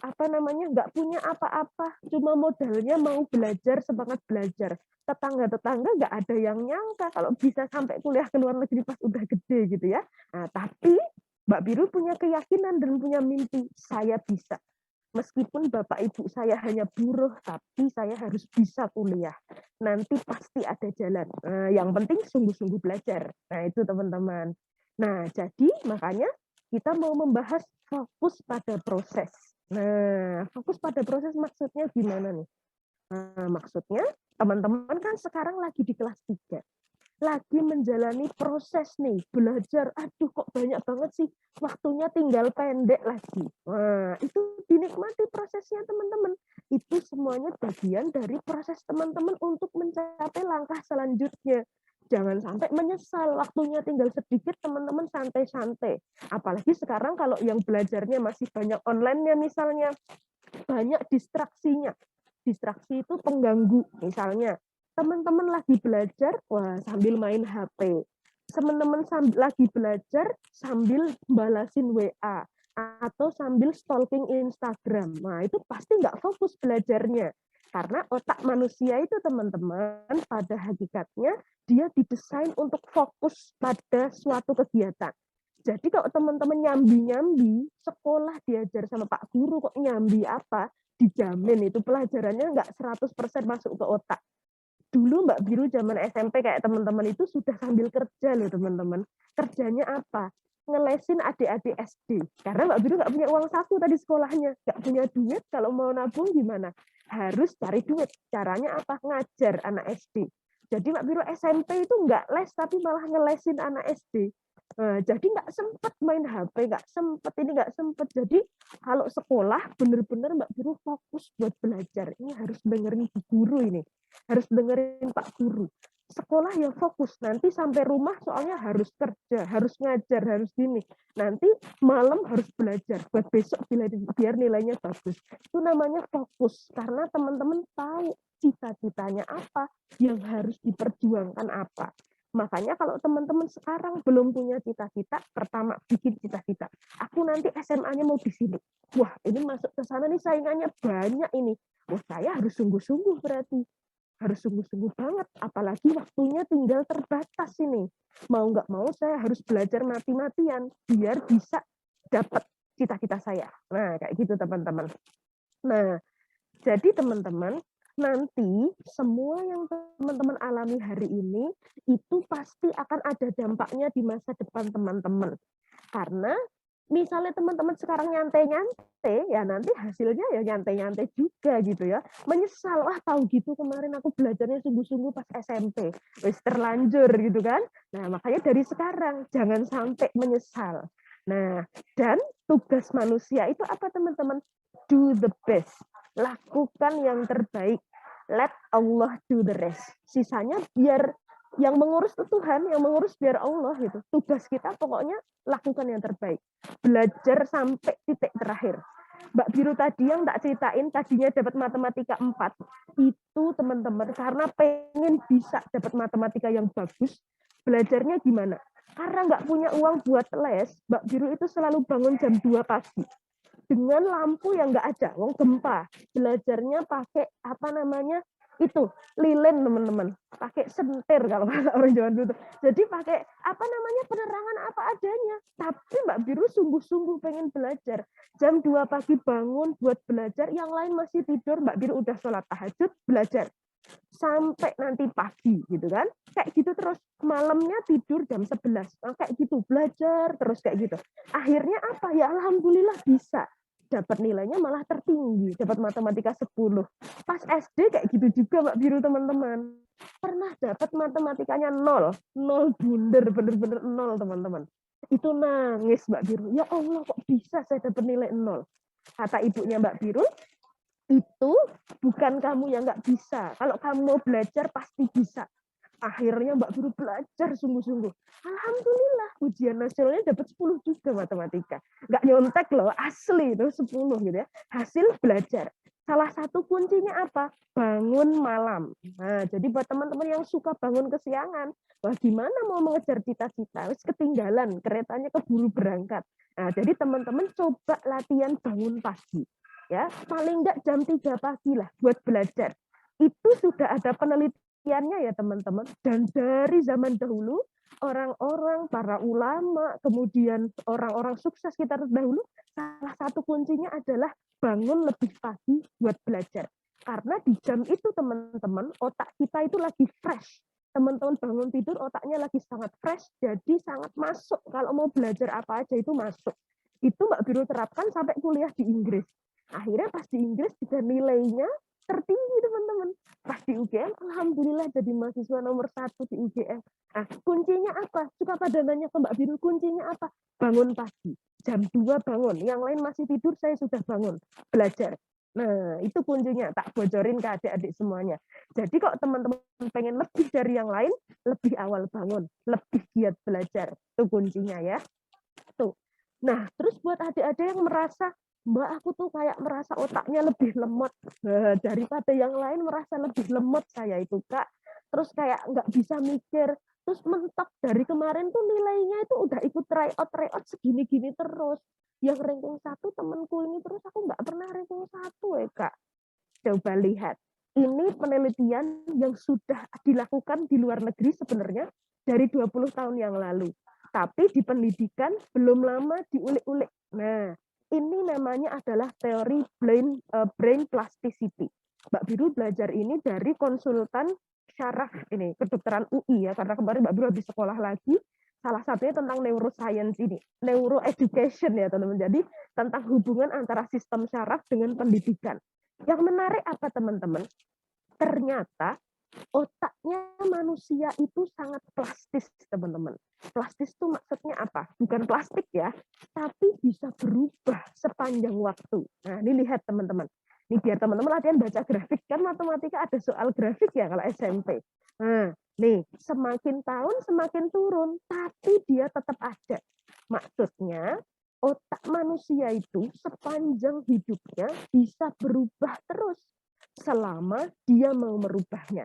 nggak punya apa-apa, cuma modalnya mau belajar, semangat belajar. Tetangga-tetangga nggak ada yang nyangka kalau bisa sampai kuliah ke luar negeri pas udah gede gitu ya. Nah, tapi Mbak Biru punya keyakinan dan punya mimpi, saya bisa. Meskipun bapak ibu saya hanya buruh, tapi saya harus bisa kuliah. Nanti pasti ada jalan. Nah, yang penting sungguh-sungguh belajar. Nah, itu teman-teman. Nah, jadi makanya kita mau membahas fokus pada proses. Nah, fokus pada proses maksudnya gimana nih? Nah, maksudnya teman-teman kan sekarang lagi di kelas 3. Lagi menjalani proses nih, belajar. Aduh, kok banyak banget sih. Waktunya tinggal pendek lagi. Nah, itu dinikmati prosesnya teman-teman. Itu semuanya bagian dari proses teman-teman untuk mencapai langkah selanjutnya. Jangan sampai menyesal, waktunya tinggal sedikit, teman-teman santai-santai. Apalagi sekarang kalau yang belajarnya masih banyak online-nya misalnya, banyak distraksinya. Distraksi itu pengganggu, misalnya teman-teman lagi belajar, wah sambil main HP. Teman-teman lagi belajar sambil balasin WA atau sambil stalking Instagram. Nah, itu pasti nggak fokus belajarnya. Karena otak manusia itu teman-teman pada hakikatnya dia didesain untuk fokus pada suatu kegiatan. Jadi kalau teman-teman nyambi-nyambi, sekolah diajar sama Pak Guru kok nyambi apa, dijamin itu pelajarannya nggak 100% masuk ke otak. Dulu Mbak Biru zaman SMP kayak teman-teman itu sudah sambil kerja loh teman-teman. Kerjanya apa? Ngelesin adik-adik SD. Karena Mbak Biru nggak punya uang saku tadi sekolahnya. Nggak punya duit, kalau mau nabung gimana? Harus cari duit. Caranya apa? Ngajar anak SD. Jadi Mbak Biru SMP itu nggak les, tapi malah ngelesin anak SD. Nah, jadi nggak sempet main HP, nggak sempet. Jadi kalau sekolah bener-bener Mbak Biru fokus buat belajar. Ini harus dengerin guru ini, harus dengerin Pak Guru. Sekolah ya fokus, nanti sampai rumah soalnya harus kerja, harus ngajar, harus gini. Nanti malam harus belajar buat besok biar nilainya bagus. Itu namanya fokus, karena teman-teman tahu cita-citanya apa, yang harus diperjuangkan apa. Makanya kalau teman-teman sekarang belum punya cita-cita, pertama bikin cita-cita. Aku nanti SMA-nya mau di sini. Wah, ini masuk ke sana nih saingannya banyak ini. Wah, saya harus sungguh-sungguh berarti. Harus sungguh-sungguh banget. Apalagi waktunya tinggal terbatas ini. Mau nggak mau saya harus belajar mati-matian biar bisa dapat cita-cita saya. Nah, kayak gitu teman-teman. Nah, jadi teman-teman, nanti semua yang teman-teman alami hari ini itu pasti akan ada dampaknya di masa depan teman-teman. Karena misalnya teman-teman sekarang nyantai-nyantai, ya nanti hasilnya ya nyantai-nyantai juga gitu ya. Menyesal, wah tahu gitu kemarin aku belajarnya sungguh-sungguh pas SMP. Wis terlanjur gitu kan. Nah, makanya dari sekarang jangan sampai menyesal. Nah, dan tugas manusia itu apa teman-teman? Do the best. Lakukan yang terbaik. Let Allah do the rest. Sisanya biar yang mengurus itu Tuhan, yang mengurus biar Allah gitu. Tugas kita pokoknya lakukan yang terbaik. Belajar sampai titik terakhir. Mbak Biru tadi yang tak ceritain, tadinya dapat matematika 4. Itu teman-teman, karena pengen bisa dapat matematika yang bagus, belajarnya gimana? Karena nggak punya uang buat les, Mbak Biru itu selalu bangun jam 2 pagi. Dengan lampu yang nggak ada, wong gempa. Belajarnya pakai apa namanya itu lilin teman-teman, pakai sentir kalau kata orang Jawa dulu. Jadi pakai apa namanya penerangan apa adanya. Tapi Mbak Biru sungguh-sungguh pengen belajar. Jam 2 pagi bangun buat belajar, yang lain masih tidur, Mbak Biru udah sholat tahajud belajar sampai nanti pagi gitu kan. Kayak gitu terus, malamnya tidur jam 11. Nah, kayak gitu belajar terus kayak gitu. Akhirnya apa? Ya alhamdulillah bisa. Dapat nilainya malah tertinggi, dapat matematika 10. Pas SD kayak gitu juga Mbak Biru teman-teman. Pernah dapat matematikanya 0. 0 bunder, bener-bener 0 teman-teman. Itu nangis Mbak Biru. Ya Allah kok bisa saya dapat nilai 0. Kata ibunya Mbak Biru, itu bukan kamu yang nggak bisa. Kalau kamu mau belajar pasti bisa. Akhirnya Mbak Biru belajar sungguh-sungguh. Alhamdulillah ujian nasionalnya dapat 10 juga matematika. Nggak nyontek loh, asli itu 10 gitu ya. Hasil belajar. Salah satu kuncinya apa? Bangun malam. Nah, jadi buat teman-teman yang suka bangun kesiangan, wah gimana mau mengejar cita-cita? Wis ketinggalan, keretanya keburu berangkat. Nah, jadi teman-teman coba latihan bangun pagi. Ya, paling enggak jam 3 pagi lah buat belajar. Itu sudah ada penelitiannya ya teman-teman. Dan dari zaman dahulu, orang-orang, para ulama, kemudian orang-orang sukses kita terdahulu, salah satu kuncinya adalah bangun lebih pagi buat belajar. Karena di jam itu teman-teman, otak kita itu lagi fresh. Teman-teman bangun tidur, otaknya lagi sangat fresh, jadi sangat masuk. Kalau mau belajar apa aja itu masuk. Itu Mbak Biru terapkan sampai kuliah di Inggris. Akhirnya pas di Inggris juga nilainya tertinggi teman-teman. Pas di UGM, alhamdulillah jadi mahasiswa nomor 1 di UGM. Nah, kuncinya apa? Suka pada nanya ke Mbak Biru, kuncinya apa? Bangun pagi. Jam 2 bangun. Yang lain masih tidur, saya sudah bangun. Belajar. Nah, itu kuncinya. Tak bocorin ke adik-adik semuanya. Jadi kok teman-teman pengen lebih dari yang lain, lebih awal bangun. Lebih giat belajar. Itu kuncinya ya. Tuh. Nah, terus buat adik-adik yang merasa, Mbak, aku tuh kayak merasa otaknya lebih lemot daripada yang lain, merasa lebih lemot saya itu, Kak. Terus kayak nggak bisa mikir, terus mentok dari kemarin tuh nilainya itu udah ikut tryout segini-gini terus. Yang ranking 1 temanku ini terus aku nggak pernah ranking 1 ya, Kak. Coba lihat. Ini penelitian yang sudah dilakukan di luar negeri sebenarnya dari 20 tahun yang lalu. Tapi di pendidikan belum lama diulik-ulik. Nah, ini namanya adalah teori brain plasticity. Mbak Biru belajar ini dari konsultan syaraf ini, kedokteran UI ya, karena kemarin Mbak Biru habis sekolah lagi, salah satunya tentang neuroscience ini, neuroeducation ya teman-teman. Jadi tentang hubungan antara sistem syaraf dengan pendidikan. Yang menarik apa teman-teman? Ternyata otaknya manusia itu sangat plastis, teman-teman. Plastis itu maksudnya apa? Bukan plastik ya, tapi bisa berubah sepanjang waktu. Nah, ini lihat teman-teman. Ini biar teman-teman latihan baca grafik. Kan matematika ada soal grafik ya kalau SMP. Nah, nih, semakin tahun semakin turun, tapi dia tetap ada. Maksudnya, otak manusia itu sepanjang hidupnya bisa berubah terus selama dia mau merubahnya.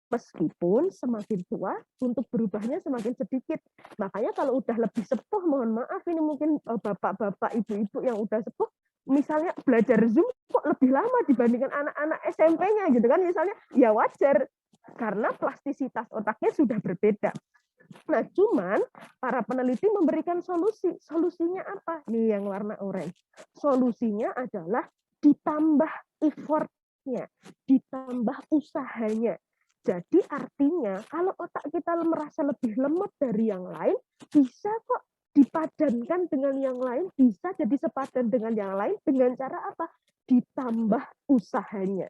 Meskipun semakin tua, untuk berubahnya semakin sedikit. Makanya kalau udah lebih sepuh, mohon maaf ini mungkin bapak-bapak, ibu-ibu yang udah sepuh, misalnya belajar Zoom kok lebih lama dibandingkan anak-anak SMP-nya gitu kan, misalnya, ya wajar. Karena plastisitas otaknya sudah berbeda. Nah, cuman para peneliti memberikan solusi. Solusinya apa? Nih yang warna oranye. Solusinya adalah ditambah effort-nya, ditambah usahanya. Jadi artinya kalau otak kita merasa lebih lemot dari yang lain, bisa kok dipadankan dengan yang lain, bisa jadi sepadan dengan yang lain dengan cara apa? Ditambah usahanya.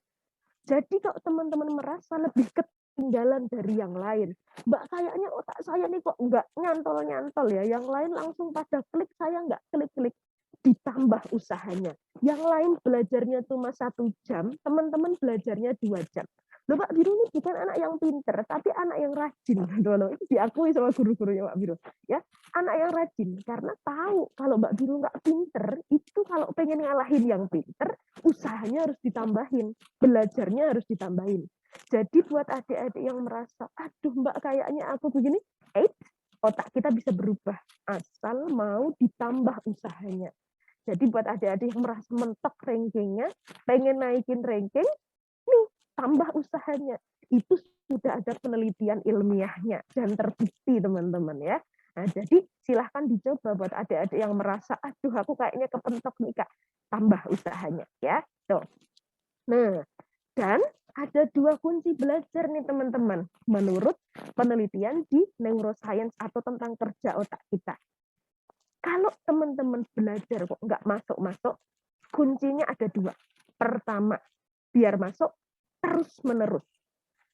Jadi kalau teman-teman merasa lebih ketinggalan dari yang lain, Mbak kayaknya otak saya nih kok nggak nyantol-nyantol ya, yang lain langsung pada klik, saya nggak klik-klik. Ditambah usahanya. Yang lain belajarnya cuma 1 jam, teman-teman belajarnya 2 jam. Loh, Mbak Biru ini bukan anak yang pinter, tapi anak yang rajin. Loh, itu diakui sama guru-gurunya Mbak Biru. Ya, anak yang rajin. Karena tahu kalau Mbak Biru nggak pinter, itu kalau pengen ngalahin yang pinter, usahanya harus ditambahin. Belajarnya harus ditambahin. Jadi buat adik-adik yang merasa, aduh Mbak kayaknya aku begini, otak kita bisa berubah. Asal mau ditambah usahanya. Jadi buat adik-adik yang merasa mentok rankingnya, pengen naikin ranking, nih, tambah usahanya. Itu sudah ada penelitian ilmiahnya dan terbukti teman-teman ya. Nah, jadi silahkan dicoba buat adik-adik yang merasa, aduh aku kayaknya kepentok nih Kak, tambah usahanya ya. Tuh. Nah, dan ada 2 kunci belajar nih teman-teman, menurut penelitian di neuroscience atau tentang kerja otak kita. Kalau teman-teman belajar kok nggak masuk-masuk, kuncinya ada 2. Pertama, biar masuk, terus menerus.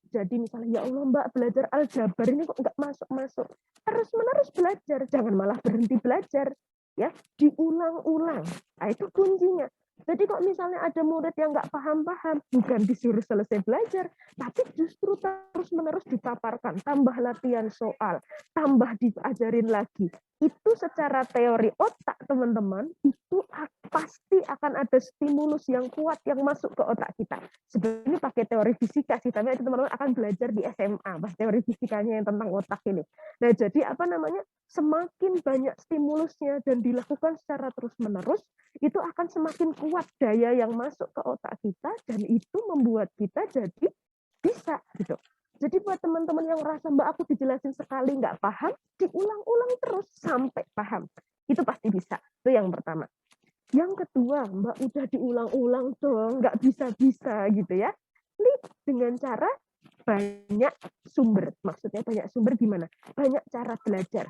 Jadi misalnya, ya Allah Mbak belajar aljabar ini kok nggak masuk-masuk. Terus menerus belajar, jangan malah berhenti belajar. Ya, diulang-ulang. Nah, itu kuncinya. Jadi kok misalnya ada murid yang nggak paham-paham, bukan disuruh selesai belajar, tapi justru terus-menerus dipaparkan, tambah latihan soal, tambah diajarin lagi. Itu secara teori otak, teman-teman, itu pasti akan ada stimulus yang kuat yang masuk ke otak kita. Sebenarnya ini pakai teori fisika sih, tapi teman-teman akan belajar di SMA, pas teori fisikanya yang tentang otak ini. Nah, jadi apa namanya? Semakin banyak stimulusnya dan dilakukan secara terus-menerus, itu akan semakin kuat daya yang masuk ke otak kita dan itu membuat kita jadi bisa gitu. Jadi buat teman-teman yang merasa Mbak aku dijelasin sekali nggak paham, diulang-ulang terus sampai paham. Itu pasti bisa. Itu yang pertama. Yang kedua, Mbak udah diulang-ulang dong, nggak bisa-bisa gitu ya. Ini dengan cara banyak sumber. Maksudnya banyak sumber gimana? Banyak cara belajar.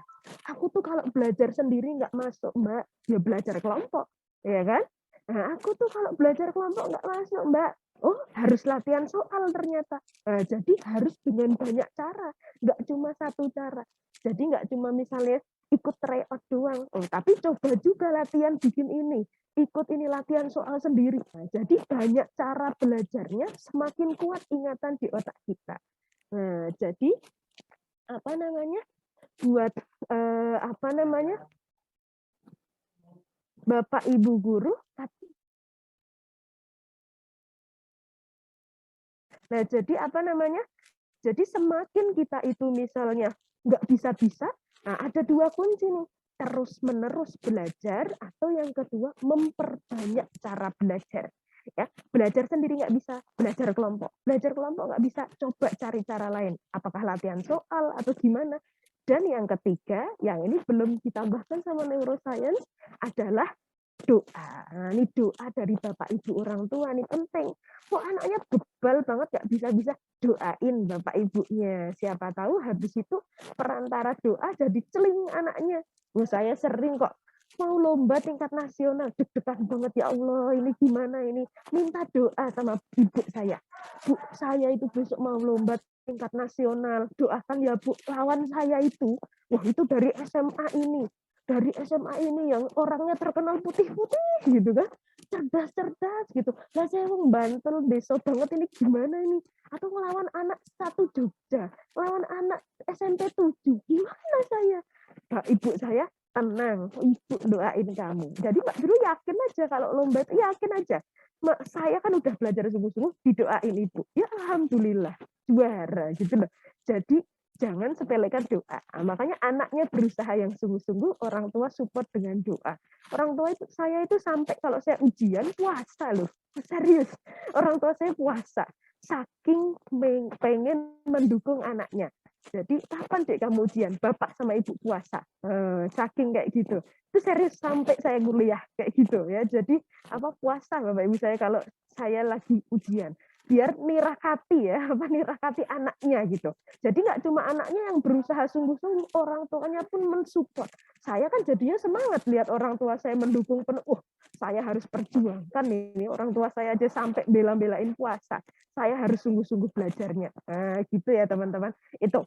Aku tuh kalau belajar sendiri nggak masuk, Mbak. Ya belajar kelompok, ya kan? Nah, aku tuh kalau belajar kelompok nggak masuk, Mbak. Oh, harus latihan soal ternyata. Nah, jadi harus dengan banyak cara, nggak cuma satu cara. Jadi nggak cuma misalnya ikut tryout doang, tapi coba juga latihan bikin ini, ikut ini latihan soal sendiri. Nah, jadi banyak cara belajarnya, semakin kuat ingatan di otak kita. Nah, jadi apa namanya? Buat apa namanya? Bapak Ibu guru, tapi nah, jadi apa namanya? Jadi semakin kita itu misalnya nggak bisa-bisa, nah ada dua kunci nih, terus-menerus belajar atau yang kedua memperbanyak cara belajar. Ya, belajar sendiri nggak bisa, belajar kelompok nggak bisa, coba cari cara lain, apakah latihan soal atau gimana. Dan yang ketiga, yang ini belum ditambahkan sama neuroscience adalah doa. Nah, ini doa dari Bapak Ibu orang tua nih penting. Kok anaknya bebal banget gak bisa-bisa, doain Bapak Ibunya. Siapa tahu habis itu perantara doa jadi celing anaknya. Wah, saya sering kok mau lomba tingkat nasional, deg-degan banget, ya Allah, ini gimana ini? Minta doa sama ibu saya. Bu, saya itu besok mau lomba tingkat nasional. Doakan ya Bu, lawan saya itu. Wah, itu dari SMA ini. Dari SMA ini yang orangnya terkenal putih-putih gitu kan, cerdas-cerdas gitu. Lah saya mau Bantul besok banget, ini gimana ini? Atau ngelawan anak satu Jogja, lawan anak SMP 7, gimana saya? Nah, ibu saya tenang, ibu doain kamu. Jadi Mbak Biru yakin aja kalau lomba itu yakin aja. Saya kan udah belajar sungguh-sungguh, didoain ibu. Ya alhamdulillah, juara gitu loh. Jadi jangan sepelekan doa. Nah, makanya anaknya berusaha yang sungguh-sungguh, orang tua support dengan doa. Orang tua itu, saya itu sampai kalau saya ujian puasa loh, serius. Orang tua saya puasa, saking pengen mendukung anaknya. Jadi kapan dek kamu ujian? Bapak sama ibu puasa. Saking kayak gitu. Itu serius sampai saya kuliah kayak gitu ya. Jadi apa puasa Bapak Ibu saya kalau saya lagi ujian. Biar nirakati ya, nirakati anaknya gitu. Jadi nggak cuma anaknya yang berusaha sungguh-sungguh, orang tuanya pun mensupport. Saya kan jadinya semangat lihat orang tua saya mendukung penuh. Saya harus perjuangkan ini, orang tua saya aja sampai bela-belain puasa. Saya harus sungguh-sungguh belajarnya. Nah, gitu ya teman-teman. Itu.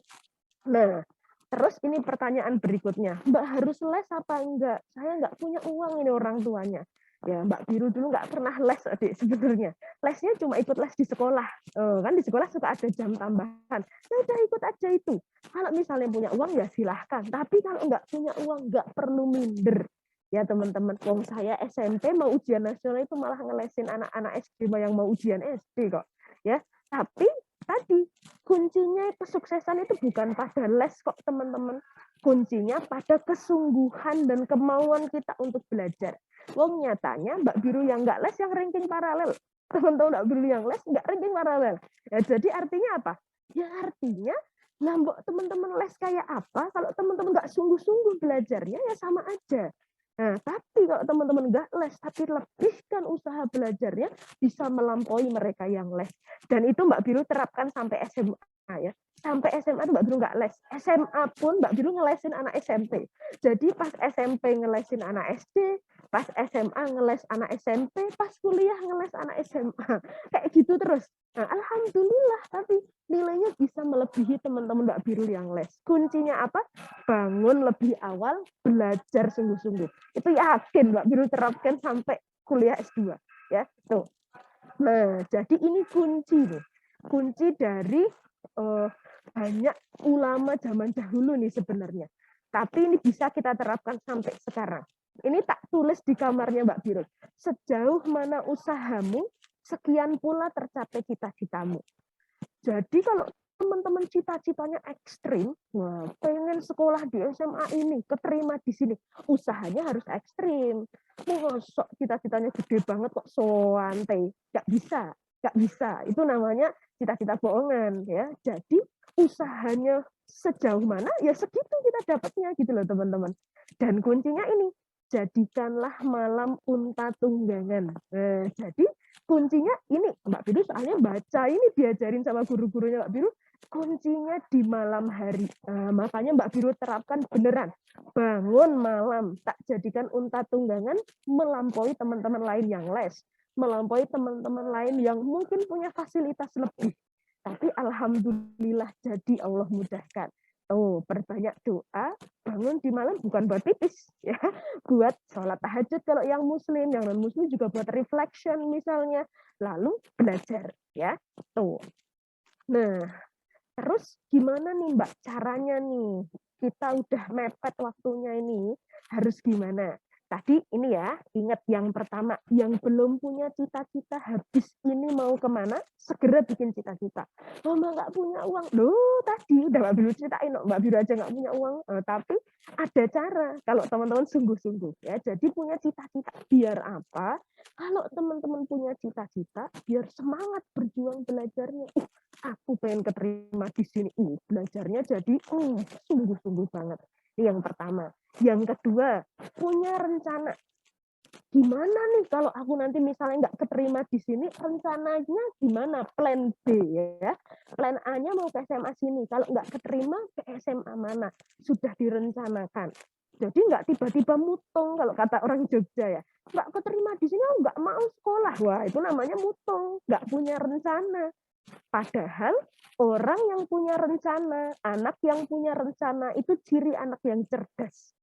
Nah, terus ini pertanyaan berikutnya. Mbak harus les apa enggak? Saya nggak punya uang ini orang tuanya. Ya, Mbak Biru dulu nggak pernah les, adik sebenarnya. Lesnya cuma ikut les di sekolah. Kan di sekolah suka ada jam tambahan. Saya udah ikut aja itu. Kalau misalnya punya uang ya silahkan. Tapi kalau nggak punya uang nggak perlu minder. Ya teman-teman, wong saya SMP mau ujian nasional itu malah ngelesin anak-anak SD yang mau ujian SD kok. Ya, tapi tadi kuncinya kesuksesan itu bukan pada les kok teman-teman. Kuncinya pada kesungguhan dan kemauan kita untuk belajar. Wong nyatanya Mbak Biru yang nggak les yang ranking paralel. Teman-teman Mbak Biru yang les nggak ranking paralel. Ya, jadi artinya apa? Ya artinya nambah teman-teman les kayak apa? Kalau teman-teman nggak sungguh-sungguh belajarnya ya sama aja. Nah, tapi kalau teman-teman nggak les, tapi lebihkan usaha belajarnya, bisa melampaui mereka yang les. Dan itu Mbak Biru terapkan sampai SMA ya. Sampai SMA itu Mbak Biru nggak les. SMA pun Mbak Biru ngelesin anak SMP. Jadi pas SMP ngelesin anak SD, pas SMA ngeles anak SMP, pas kuliah ngeles anak SMA. Kayak gitu terus. Nah, alhamdulillah, tapi nilainya bisa melebihi teman-teman Mbak Biru yang les. Kuncinya apa? Bangun lebih awal, belajar sungguh-sungguh. Itu yakin Mbak Biru terapkan sampai kuliah S2. Ya, tuh. Nah, jadi ini kunci nih. Kunci dari banyak ulama zaman dahulu nih sebenarnya. Tapi ini bisa kita terapkan sampai sekarang. Ini tak tulis di kamarnya Mbak Biru. Sejauh mana usahamu, sekian pula tercapai cita-citamu. Jadi kalau teman-teman cita-citanya ekstrim, nah, pengen sekolah di SMA ini, keterima di sini, usahanya harus ekstrim. Mosok cita-citanya gede banget kok soante, nggak bisa, nggak bisa. Itu namanya cita-cita bohongan ya. Jadi usahanya sejauh mana ya segitu kita dapatnya gitu loh teman-teman. Dan kuncinya ini, jadikanlah malam unta tunggangan. Nah, jadi kuncinya ini Mbak Biru soalnya baca ini diajarin sama guru-gurunya Mbak Biru, kuncinya di malam hari. Nah, makanya Mbak Biru terapkan beneran. Bangun malam, tak jadikan unta tunggangan melampaui teman-teman lain yang les, melampaui teman-teman lain yang mungkin punya fasilitas lebih. Tapi alhamdulillah jadi Allah mudahkan. Oh, perbanyak doa, bangun di malam bukan buat pipis, ya, buat sholat tahajud kalau yang muslim, yang non muslim juga buat reflection misalnya, lalu belajar, ya, tuh. Nah, terus gimana nih Mbak caranya nih? Kita udah mepet waktunya ini, harus gimana? Tadi ini ya, ingat yang pertama, yang belum punya cita-cita habis ini mau kemana, segera bikin cita-cita. Oh, Mbak nggak punya uang. Loh, tadi udah Mbak Biru ceritain, Mbak Biru aja nggak punya uang. Tapi ada cara, kalau teman-teman sungguh-sungguh. Ya, jadi punya cita-cita. Biar apa? Kalau teman-teman punya cita-cita, biar semangat berjuang belajarnya. Aku pengen keterima di sini. Belajarnya jadi sungguh-sungguh banget. Ini yang pertama. Yang kedua, punya rencana. Gimana nih kalau aku nanti misalnya nggak keterima di sini, rencananya gimana? Plan B ya. Plan A-nya mau ke SMA sini. Kalau nggak keterima, ke SMA mana? Sudah direncanakan. Jadi nggak tiba-tiba mutung kalau kata orang Jogja ya. Nggak keterima di sini, nggak mau sekolah. Wah, itu namanya mutung. Nggak punya rencana. Padahal orang yang punya rencana, anak yang punya rencana, itu ciri anak yang cerdas.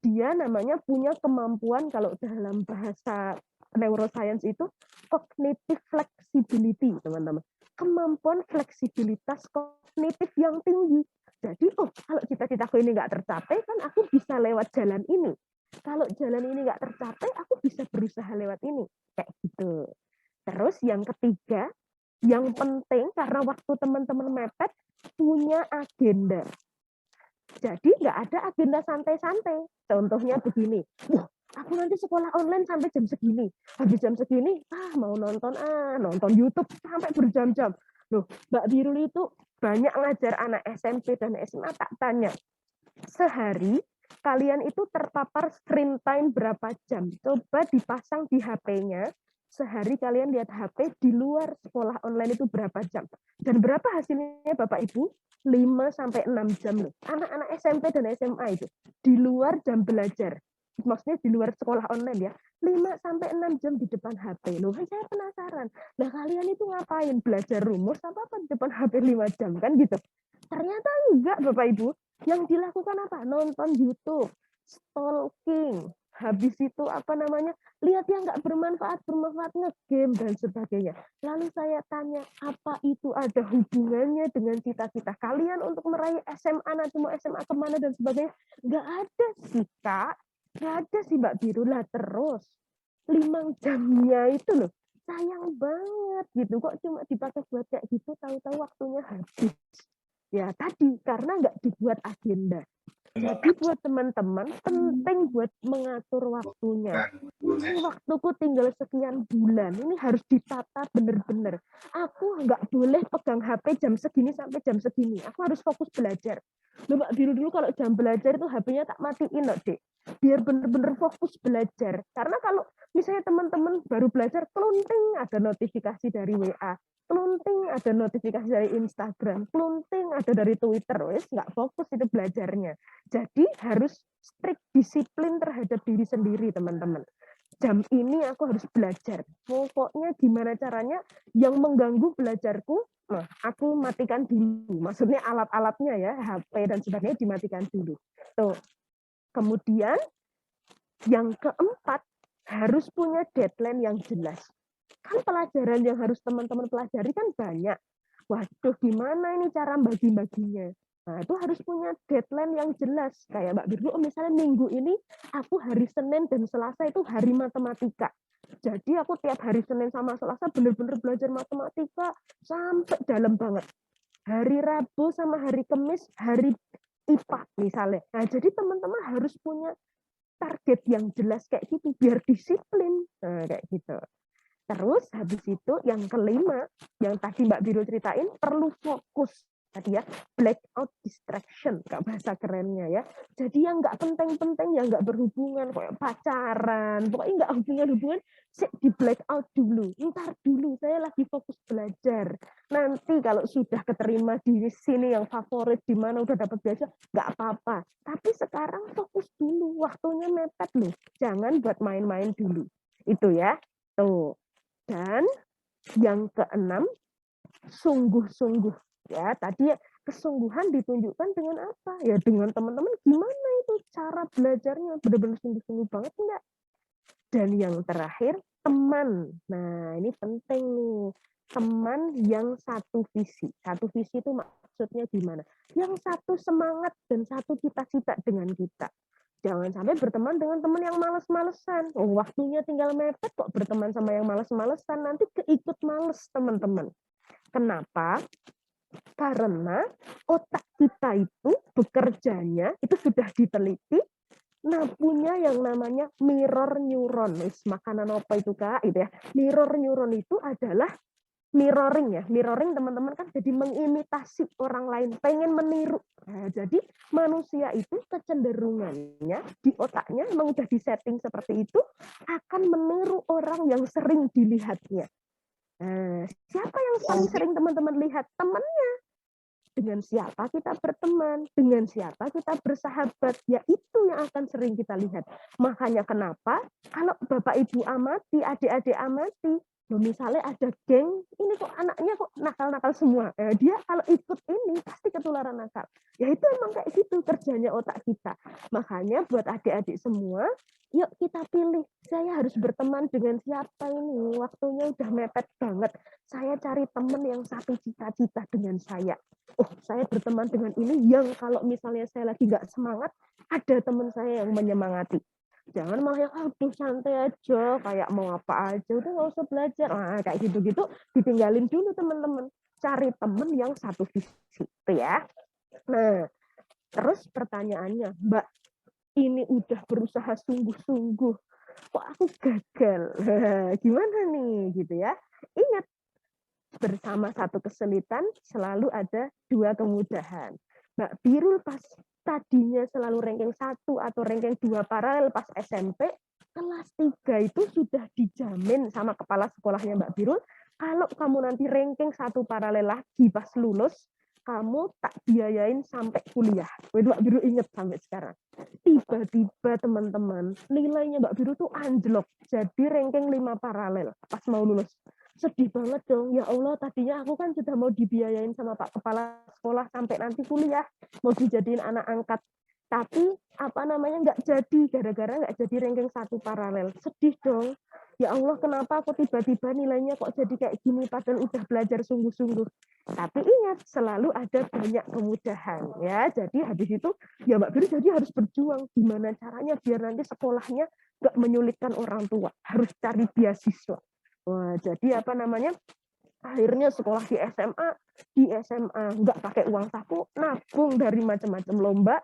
Dia namanya punya kemampuan, kalau dalam bahasa neuroscience itu cognitive flexibility, teman-teman. Kemampuan fleksibilitas kognitif yang tinggi. Jadi, kalau cita-citaku ini nggak tercapai, kan aku bisa lewat jalan ini. Kalau jalan ini nggak tercapai, aku bisa berusaha lewat ini. Kayak gitu. Terus yang ketiga, yang penting karena waktu teman-teman mepet, punya agenda. Jadi nggak ada agenda santai-santai. Contohnya begini, aku nanti sekolah online sampai jam segini. Habis jam segini, mau nonton YouTube sampai berjam-jam. Loh, Mbak Biru itu banyak ngajar anak SMP dan SMA, tak tanya. Sehari kalian itu terpapar screen time berapa jam? Coba dipasang di HP-nya. Sehari kalian lihat HP di luar sekolah online itu berapa jam? Dan berapa hasilnya Bapak Ibu? 5-6 jam loh. Anak-anak SMP dan SMA itu di luar jam belajar. Maksudnya di luar sekolah online ya. 5-6 jam di depan HP. Loh, saya penasaran. Nah, kalian itu ngapain? Belajar rumus apa di depan HP 5 jam kan gitu. Ternyata enggak Bapak Ibu. Yang dilakukan apa? Nonton YouTube, stalking. Habis itu lihat yang nggak bermanfaat nge-game dan sebagainya. Lalu saya tanya, apa itu ada hubungannya dengan cita-cita kalian untuk meraih SMA, nanti mau SMA kemana dan sebagainya? Nggak ada sih, Kak. Nggak ada sih, Mbak Biru. Lah terus, 5 jamnya itu loh, sayang banget gitu. Kok cuma dipakai buat kayak gitu, tahu-tahu waktunya habis. Ya tadi, karena nggak dibuat agenda. Jadi buat teman-teman, penting buat mengatur waktunya. Ini waktuku tinggal sekian bulan, ini harus ditata benar-benar. Aku nggak boleh pegang HP jam segini sampai jam segini. Aku harus fokus belajar. Loh, Mbak Biru dulu kalau jam belajar itu HP-nya tak matiin loh, Dek. Biar benar-benar fokus belajar. Karena kalau misalnya teman-teman baru belajar, kelunting ada notifikasi dari WA. Kelunting ada notifikasi dari Instagram, kelunting ada dari Twitter, wes nggak fokus itu belajarnya. Jadi harus strict disiplin terhadap diri sendiri, teman-teman. Jam ini aku harus belajar. Pokoknya gimana caranya yang mengganggu belajarku, aku matikan dulu. Maksudnya alat-alatnya ya, HP dan sebagainya dimatikan dulu. Tuh. Kemudian yang keempat, harus punya deadline yang jelas. Kan pelajaran yang harus teman-teman pelajari kan banyak. Waduh, gimana ini cara bagi-baginya? Nah, itu harus punya deadline yang jelas. Kayak Mbak Biru, misalnya minggu ini aku hari Senin dan Selasa itu hari matematika. Jadi aku tiap hari Senin sama Selasa benar-benar belajar matematika sampai dalam banget. Hari Rabu sama hari Kamis hari IPA misalnya. Nah, jadi teman-teman harus punya target yang jelas kayak gitu biar disiplin. Nah, kayak gitu. Terus habis itu yang kelima, yang tadi Mbak Biru ceritain, perlu fokus. tadi ya, blackout distraction, nggak bahasa kerennya ya. Jadi yang nggak penting-penting, yang nggak berhubungan, kayak pacaran, pokoknya nggak hubungan-hubungan, di blackout dulu. Ntar dulu, saya lagi fokus belajar. Nanti kalau sudah keterima di sini yang favorit, di mana udah dapat beasiswa, nggak apa-apa. Tapi sekarang fokus dulu, waktunya mepet loh. Jangan buat main-main dulu. Itu ya. Tuh. Dan yang keenam, sungguh-sungguh. Ya, tadi kesungguhan ditunjukkan dengan apa? Ya dengan teman-teman gimana itu cara belajarnya, benar-benar sungguh-sungguh banget enggak? Dan yang terakhir, teman. Nah, ini penting nih. Teman yang satu visi. Satu visi itu maksudnya gimana? Yang satu semangat dan satu cita-cita dengan kita. Jangan sampai berteman dengan teman yang males-malesan. Oh, waktunya tinggal mepet kok berteman sama yang males-malesan. Nanti keikut males teman-teman. Kenapa? Karena otak kita itu bekerjanya, itu sudah diteliti, nah punya yang namanya mirror neuron. Makanan apa itu Kak? Itu ya. Mirror neuron itu adalah mirroring ya. Mirroring teman-teman kan jadi mengimitasi orang lain, pengen meniru. Nah, jadi manusia itu kecenderungannya di otaknya memang udah disetting seperti itu, akan meniru orang yang sering dilihatnya. Nah, siapa yang paling sering teman-teman lihat? Temannya. Dengan siapa kita berteman, dengan siapa kita bersahabat, ya itu yang akan sering kita lihat. Makanya kenapa kalau Bapak Ibu amati, adik-adik amati, loh misalnya ada geng, ini kok anaknya kok nakal-nakal semua. Dia kalau ikut ini pasti ketularan nakal. Ya itu emang kayak gitu kerjanya otak kita. Makanya buat adik-adik semua, yuk kita pilih. Saya harus berteman dengan siapa ini? Waktunya udah mepet banget. Saya cari teman yang satu cita-cita dengan saya. Oh, saya berteman dengan ini yang kalau misalnya saya lagi nggak semangat, ada teman saya yang menyemangati. Jangan malah yang, aduh santai aja, kayak mau apa aja, udah nggak usah belajar. Nah, kayak gitu-gitu, ditinggalin dulu teman-teman. Cari teman yang satu visi. Itu ya. Nah, terus pertanyaannya, Mbak, ini udah berusaha sungguh-sungguh, kok aku gagal? Gimana nih? Gitu ya. Ingat, bersama satu kesulitan selalu ada dua kemudahan. Mbak Birul pas tadinya selalu ranking 1 atau ranking 2 paralel pas SMP, kelas 3 itu sudah dijamin sama kepala sekolahnya Mbak Birul, kalau kamu nanti ranking 1 paralel lagi pas lulus, kamu tak biayain sampai kuliah. Mbak Birul ingat sampai sekarang. Tiba-tiba teman-teman, nilainya Mbak Birul tuh anjlok, jadi ranking 5 paralel pas mau lulus. Sedih banget dong, ya Allah tadinya aku kan sudah mau dibiayain sama Pak Kepala Sekolah sampai nanti kuliah, mau dijadiin anak angkat. Tapi apa namanya nggak jadi, gara-gara nggak jadi ranking 1 paralel. Sedih dong, ya Allah kenapa aku tiba-tiba nilainya kok jadi kayak gini, padahal udah belajar sungguh-sungguh. Tapi ingat, selalu ada banyak kemudahan. Ya, jadi habis itu, ya Mbak Biri jadi harus berjuang, gimana caranya biar nanti sekolahnya nggak menyulitkan orang tua, harus cari beasiswa. Wah, jadi apa namanya? Akhirnya sekolah di SMA nggak pakai uang saku, nabung dari macam-macam lomba,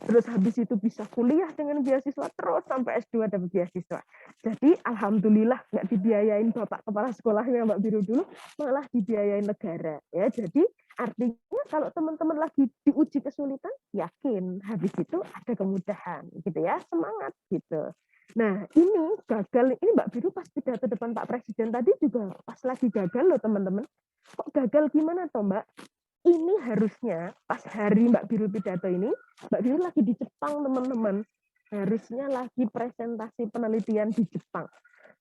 terus habis itu bisa kuliah dengan beasiswa, terus sampai S2 dapat beasiswa. Jadi alhamdulillah nggak dibiayain bapak kepala sekolahnya Mbak Biru dulu, malah dibiayain negara. Ya, jadi artinya kalau teman-teman lagi diuji kesulitan, yakin habis itu ada kemudahan, gitu ya, semangat gitu. Nah, ini gagal, ini Mbak Biru pas pidato depan Pak Presiden tadi juga pas lagi gagal loh teman-teman. Kok gagal gimana toh Mbak? Ini harusnya pas hari Mbak Biru pidato ini, Mbak Biru lagi di Jepang teman-teman. Harusnya lagi presentasi penelitian di Jepang.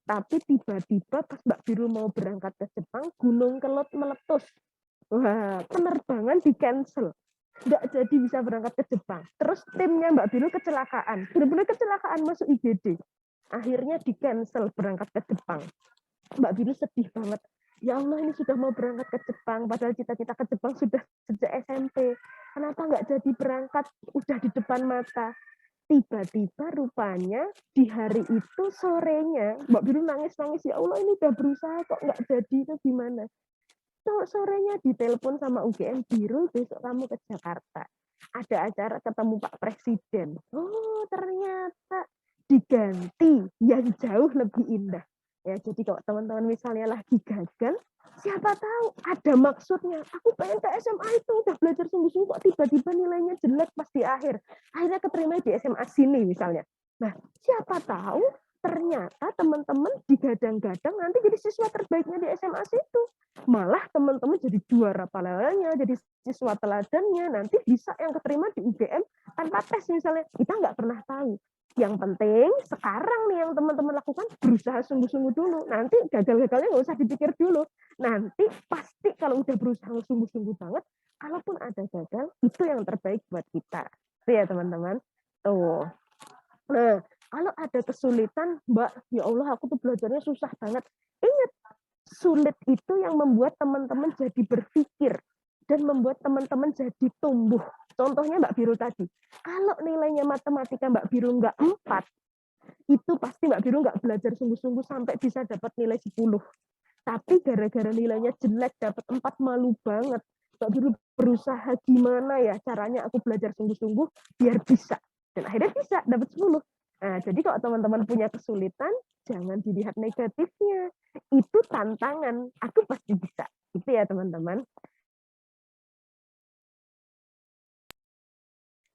Tapi tiba-tiba pas Mbak Biru mau berangkat ke Jepang, Gunung Kelot meletus. Wah, penerbangan di-cancel. Nggak jadi bisa berangkat ke Jepang. Terus timnya Mbak Biru kecelakaan. Benar-benar kecelakaan masuk IGD. Akhirnya di-cancel berangkat ke Jepang. Mbak Biru sedih banget. Ya Allah, ini sudah mau berangkat ke Jepang. Padahal cita-cita ke Jepang sudah sejak SMP. Kenapa nggak jadi berangkat? Udah di depan mata. Tiba-tiba rupanya di hari itu sorenya, Mbak Biru nangis-nangis. Ya Allah, ini udah berusaha kok nggak jadi. Itu gimana? Sorenya ditelepon sama UGM, Birul besok kamu ke Jakarta. Ada acara ketemu Pak Presiden. Oh, ternyata diganti yang jauh lebih indah. Ya, jadi kalau teman-teman misalnya lagi gagal, siapa tahu ada maksudnya. Aku pengen ke SMA itu, udah belajar sungguh-sungguh, kok tiba-tiba nilainya jelek pas di akhir. Akhirnya keterima di SMA sini misalnya. Nah, siapa tahu ternyata teman-teman digadang-gadang nanti jadi siswa terbaiknya di SMA situ. Malah teman-teman jadi juara pahalanya, jadi siswa teladannya, nanti bisa yang keterima di UGM tanpa tes misalnya. Kita nggak pernah tahu. Yang penting sekarang nih yang teman-teman lakukan, berusaha sungguh-sungguh dulu. Nanti gagal-gagalnya nggak usah dipikir dulu. Nanti pasti kalau udah berusaha sungguh-sungguh banget, kalaupun ada gagal, itu yang terbaik buat kita. Itu ya teman-teman. Tuh. Nah, kalau ada kesulitan, Mbak, ya Allah aku tuh belajarnya susah banget. Ingat, sulit itu yang membuat teman-teman jadi berpikir dan membuat teman-teman jadi tumbuh. Contohnya Mbak Biru tadi, kalau nilainya matematika Mbak Biru nggak 4, itu pasti Mbak Biru nggak belajar sungguh-sungguh sampai bisa dapat nilai 10. Tapi gara-gara nilainya jelek dapat 4, malu banget. Mbak Biru berusaha gimana ya caranya aku belajar sungguh-sungguh biar bisa. Dan akhirnya bisa dapat 10. Nah, jadi kalau teman-teman punya kesulitan, jangan dilihat negatifnya. Itu tantangan, aku pasti bisa. Gitu ya teman-teman.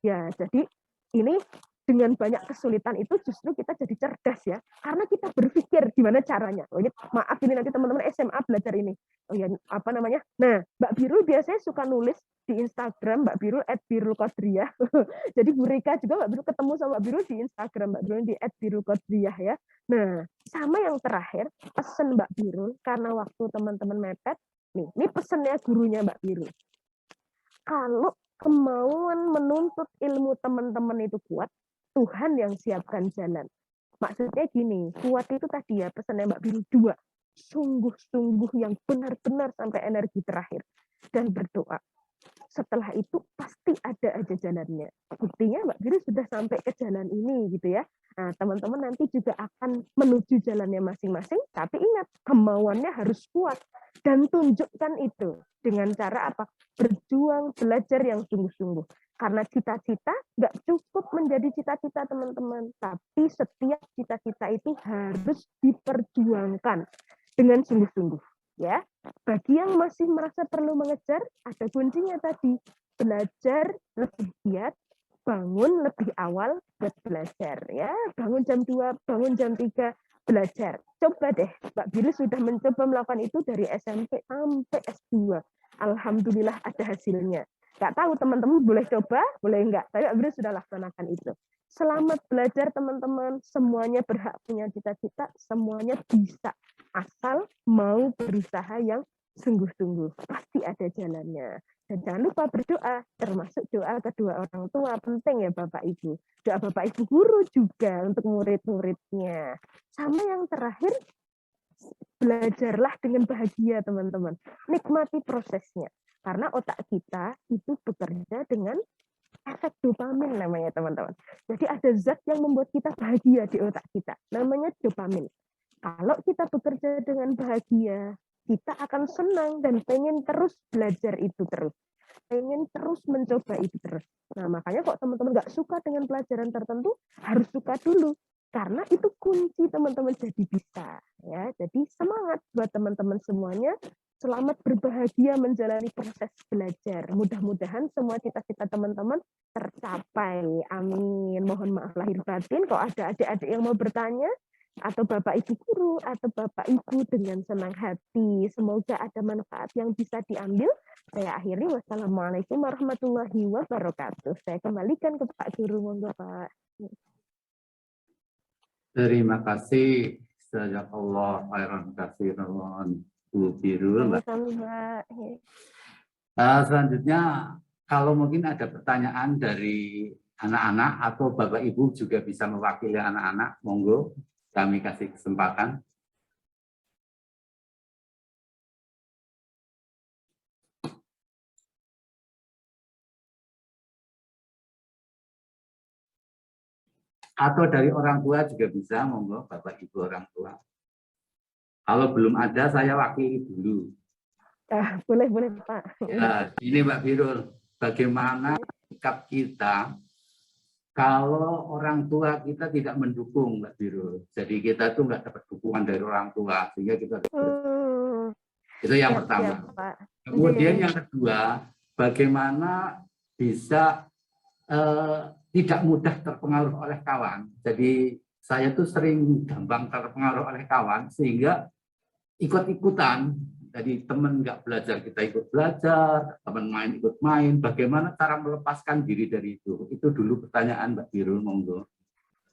Ya, jadi ini dengan banyak kesulitan itu justru kita jadi cerdas ya. Karena kita berpikir gimana caranya. Oh, ini maaf ini nanti teman-teman SMA belajar ini. Oh ya, apa namanya? Nah, Mbak Biru biasanya suka nulis di Instagram Mbak Biru @birulqadriyah. Jadi Bu Rika juga Mbak Biru ketemu sama Mbak Biru di Instagram Mbak Biru di @birulqadriyah ya. Nah, sama yang terakhir, pesan Mbak Biru karena waktu teman-teman mepet. Nih, ini pesannya gurunya Mbak Biru. Kalau kemauan menuntut ilmu teman-teman itu kuat, Tuhan yang siapkan jalan. Maksudnya gini, kuat itu tadi ya pesannya Mbak Biru 2. Sungguh-sungguh yang benar-benar sampai energi terakhir. Dan berdoa. Setelah itu pasti ada aja jalannya. Buktinya Mbak Biru sudah sampai ke jalan ini gitu ya. Nah, teman-teman nanti juga akan menuju jalannya masing-masing, tapi ingat kemauannya harus kuat dan tunjukkan itu dengan cara apa? Berjuang, belajar yang sungguh-sungguh. Karena cita-cita nggak cukup menjadi cita-cita teman-teman, tapi setiap cita-cita itu harus diperjuangkan dengan sungguh-sungguh. Ya, bagi yang masih merasa perlu mengejar, ada kuncinya tadi, belajar lebih giat, bangun lebih awal buat belajar ya, bangun jam 2, bangun jam 3 belajar. Coba deh, Mbak Biru sudah mencoba melakukan itu dari SMP sampai S2. Alhamdulillah ada hasilnya. Nggak tahu teman-teman boleh coba, boleh enggak, tapi Mbak Biru sudah laksanakan itu. Selamat belajar teman-teman, semuanya berhak punya cita-cita, semuanya bisa. Asal mau berusaha yang sungguh-sungguh, pasti ada jalannya. Dan jangan lupa berdoa, termasuk doa kedua orang tua, penting ya Bapak Ibu. Doa Bapak Ibu guru juga untuk murid-muridnya. Sama yang terakhir, belajarlah dengan bahagia teman-teman. Nikmati prosesnya. Karena otak kita itu bekerja dengan efek dopamin namanya teman-teman. Jadi ada zat yang membuat kita bahagia di otak kita, namanya dopamin. Kalau kita bekerja dengan bahagia, kita akan senang dan pengen terus belajar itu terus. Pengen terus mencoba itu terus. Nah, makanya kok teman-teman nggak suka dengan pelajaran tertentu, harus suka dulu. Karena itu kunci teman-teman jadi bisa. Ya, jadi semangat buat teman-teman semuanya. Selamat berbahagia menjalani proses belajar. Mudah-mudahan semua cita-cita teman-teman tercapai. Amin. Mohon maaf lahir batin. Kalau ada adik-adik yang mau bertanya, atau Bapak Ibu guru, atau Bapak Ibu dengan senang hati. Semoga ada manfaat yang bisa diambil. Saya akhiri. Wassalamualaikum warahmatullahi wabarakatuh. Saya kembalikan ke Pak Guru. Monggo Pak. Terima kasih. Jazakallah khairan katsiran Bu Birul. Selanjutnya, kalau mungkin ada pertanyaan dari anak-anak atau Bapak Ibu juga bisa mewakili anak-anak, monggo kami kasih kesempatan. Atau dari orang tua juga bisa, monggo Bapak Ibu orang tua. Kalau belum ada, saya wakili dulu. Boleh Pak. Ya, ini Mbak Birul, bagaimana sikap kita kalau orang tua kita tidak mendukung, Mbak Biro. Jadi kita tuh nggak dapat dukungan dari orang tua, sehingga kita itu yang pertama. Pak. Kemudian yang kedua, bagaimana bisa tidak mudah terpengaruh oleh kawan. Jadi saya tuh sering gampang terpengaruh oleh kawan, sehingga ikut-ikutan. Jadi teman nggak belajar, kita ikut belajar, teman main ikut main. Bagaimana cara melepaskan diri dari itu? Itu dulu pertanyaan Mbak Birul, monggo.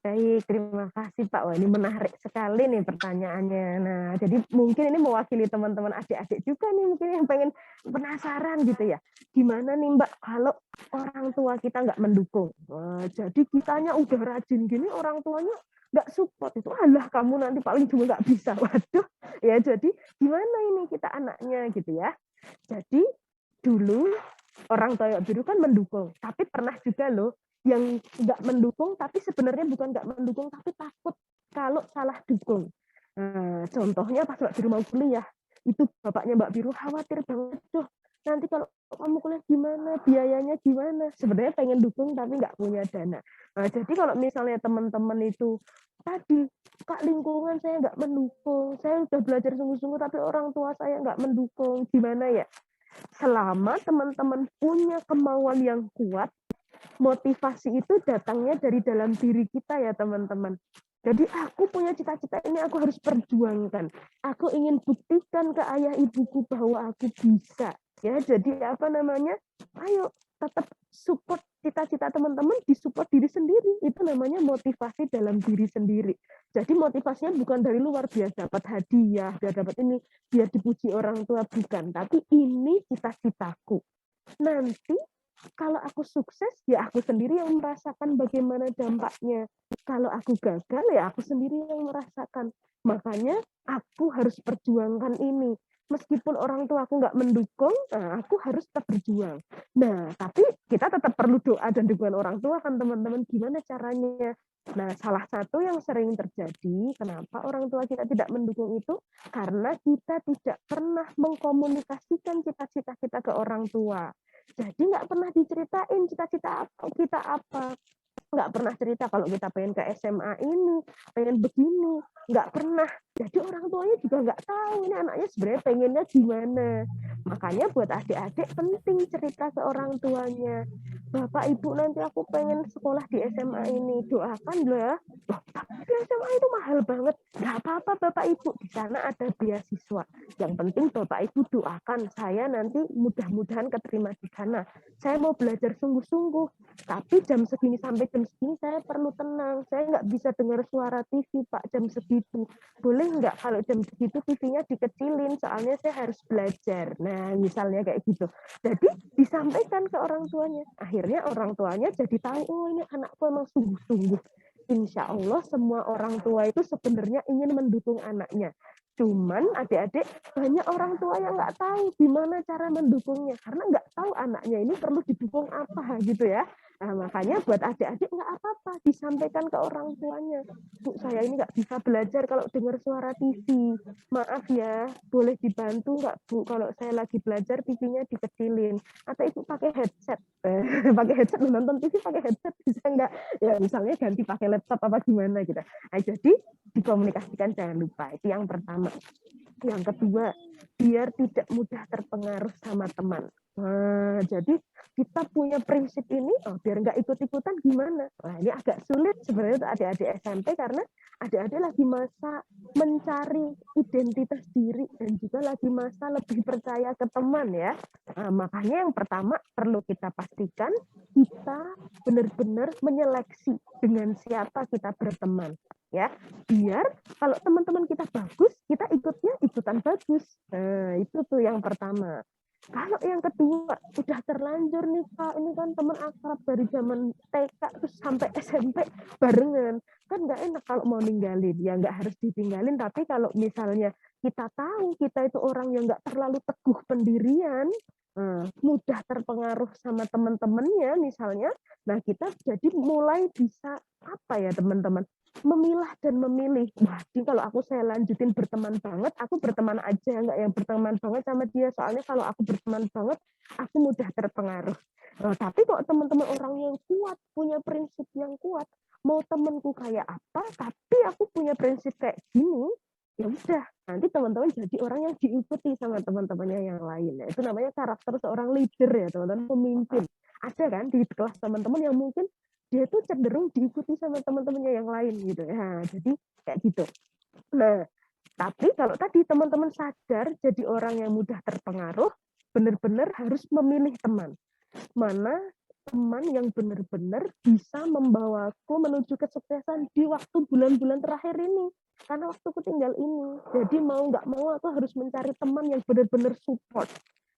Baik, terima kasih Pak. Wah, ini menarik sekali nih pertanyaannya. Nah, jadi mungkin ini mewakili teman-teman adik-adik juga nih, mungkin yang pengen penasaran gitu ya. Gimana nih Mbak, kalau orang tua kita nggak mendukung? Wah, jadi kitanya udah rajin gini, orang tuanya nggak support itu. Alah, kamu nanti paling juga nggak bisa. Waduh, ya jadi gimana ini kita anaknya gitu ya. Jadi dulu orang tua biru kan mendukung, tapi pernah juga loh yang nggak mendukung, tapi sebenarnya bukan nggak mendukung, tapi takut kalau salah dukung. Nah, contohnya pas Mbak Biru mau kuliah, itu bapaknya Mbak Biru khawatir banget, tuh nanti kalau kamu kuliah gimana, biayanya gimana. Sebenarnya pengen dukung tapi nggak punya dana. Nah, jadi kalau misalnya teman-teman itu tadi, Kak lingkungan saya nggak mendukung, saya udah belajar sungguh-sungguh tapi orang tua saya nggak mendukung, gimana ya? Selama teman-teman punya kemauan yang kuat, motivasi itu datangnya dari dalam diri kita ya teman-teman. Jadi aku punya cita-cita ini, aku harus perjuangkan. Aku ingin buktikan ke ayah ibuku bahwa aku bisa. Ya, jadi apa namanya? Ayo tetap support cita-cita teman-teman, disupport diri sendiri. Itu namanya motivasi dalam diri sendiri. Jadi motivasinya bukan dari luar, biar dapat hadiah, biar dapat ini, biar dipuji orang tua, bukan. Tapi ini cita-citaku. Nanti kalau aku sukses, ya aku sendiri yang merasakan bagaimana dampaknya. Kalau aku gagal, ya aku sendiri yang merasakan. Makanya aku harus perjuangkan ini. Meskipun orang tua aku nggak mendukung, nah aku harus tetap berjuang. Nah, tapi kita tetap perlu doa dan dukungan orang tua kan teman-teman. Gimana caranya? Nah, salah satu yang sering terjadi, kenapa orang tua kita tidak mendukung itu, karena kita tidak pernah mengkomunikasikan cita-cita kita ke orang tua. Jadi nggak pernah diceritain cita-cita kita apa. Nggak pernah cerita kalau kita pengen ke SMA ini, pengen begini. Nggak pernah. Jadi orang tuanya juga nggak tahu ini anaknya sebenarnya pengennya gimana. Makanya buat adik-adik penting cerita ke orang tuanya. Bapak, Ibu, nanti aku pengen sekolah di SMA ini. Doakan lah. Tapi SMA itu mahal banget. Nggak apa-apa Bapak, Ibu. Di sana ada beasiswa. Yang penting Bapak, Ibu doakan. Saya nanti mudah-mudahan keterima di sana. Saya mau belajar sungguh-sungguh. Tapi jam segini sampai jam segini saya perlu tenang. Saya nggak bisa dengar suara TV, Pak, jam segitu. Boleh nggak kalau jam segitu TV-nya dikecilin, soalnya saya harus belajar. Nah, misalnya kayak gitu. Jadi disampaikan ke orang tuanya. Akhirnya orang tuanya jadi tahu, oh ini anakku emang sungguh-sungguh. Insya Allah semua orang tua itu sebenarnya ingin mendukung anaknya. Cuman adik-adik banyak orang tua yang nggak tahu gimana cara mendukungnya. Karena nggak tahu anaknya ini perlu didukung apa gitu ya. Nah, makanya buat adik-adik nggak apa-apa, disampaikan ke orang tuanya. Bu, saya ini nggak bisa belajar kalau dengar suara TV. Maaf ya, boleh dibantu nggak Bu? Kalau saya lagi belajar TV-nya dikecilin. Atau Ibu pakai headset. Pakai headset, nonton TV pakai headset bisa nggak? Ya misalnya ganti pakai laptop apa gimana gitu. Nah, jadi dikomunikasikan jangan lupa. Itu yang pertama. Yang kedua, biar tidak mudah terpengaruh sama teman. Nah, jadi kita punya prinsip ini, biar nggak ikut-ikutan gimana? Nah, ini agak sulit sebenarnya untuk adik-adik SMP karena adik-adik lagi masa mencari identitas diri dan juga lagi masa lebih percaya ke teman ya. Nah, makanya yang pertama perlu kita pastikan kita benar-benar menyeleksi dengan siapa kita berteman. Ya, biar kalau teman-teman kita bagus, kita ikutnya ikutan bagus. Nah, itu tuh yang pertama. Kalau yang kedua, udah terlanjur nih Kak, ini kan teman akrab dari zaman TK terus sampai SMP barengan. Kan nggak enak kalau mau ninggalin. Ya nggak harus ditinggalin, tapi kalau misalnya kita tahu kita itu orang yang nggak terlalu teguh pendirian, mudah terpengaruh sama teman-temannya misalnya, nah kita jadi mulai bisa apa ya teman-teman, memilah dan memilih. Wah, kalau saya lanjutin berteman banget, aku berteman aja, nggak yang berteman banget sama dia. Soalnya kalau aku berteman banget, aku mudah terpengaruh. Tapi kok teman-teman orang yang kuat, punya prinsip yang kuat, mau temanku kayak apa, tapi aku punya prinsip kayak gini, ya udah, nanti teman-teman jadi orang yang diikuti sama teman-temannya yang lain. Ya, itu namanya karakter seorang leader ya, teman-teman, pemimpin. Ada kan di kelas teman-teman yang mungkin dia tuh cenderung diikuti sama teman-temannya yang lain gitu ya. Jadi kayak gitu. Nah, tapi kalau tadi teman-teman sadar jadi orang yang mudah terpengaruh, benar-benar harus memilih teman. Mana teman yang benar-benar bisa membawaku menuju kesuksesan di waktu bulan-bulan terakhir ini. Karena waktuku tinggal ini. Jadi mau nggak mau aku harus mencari teman yang benar-benar support.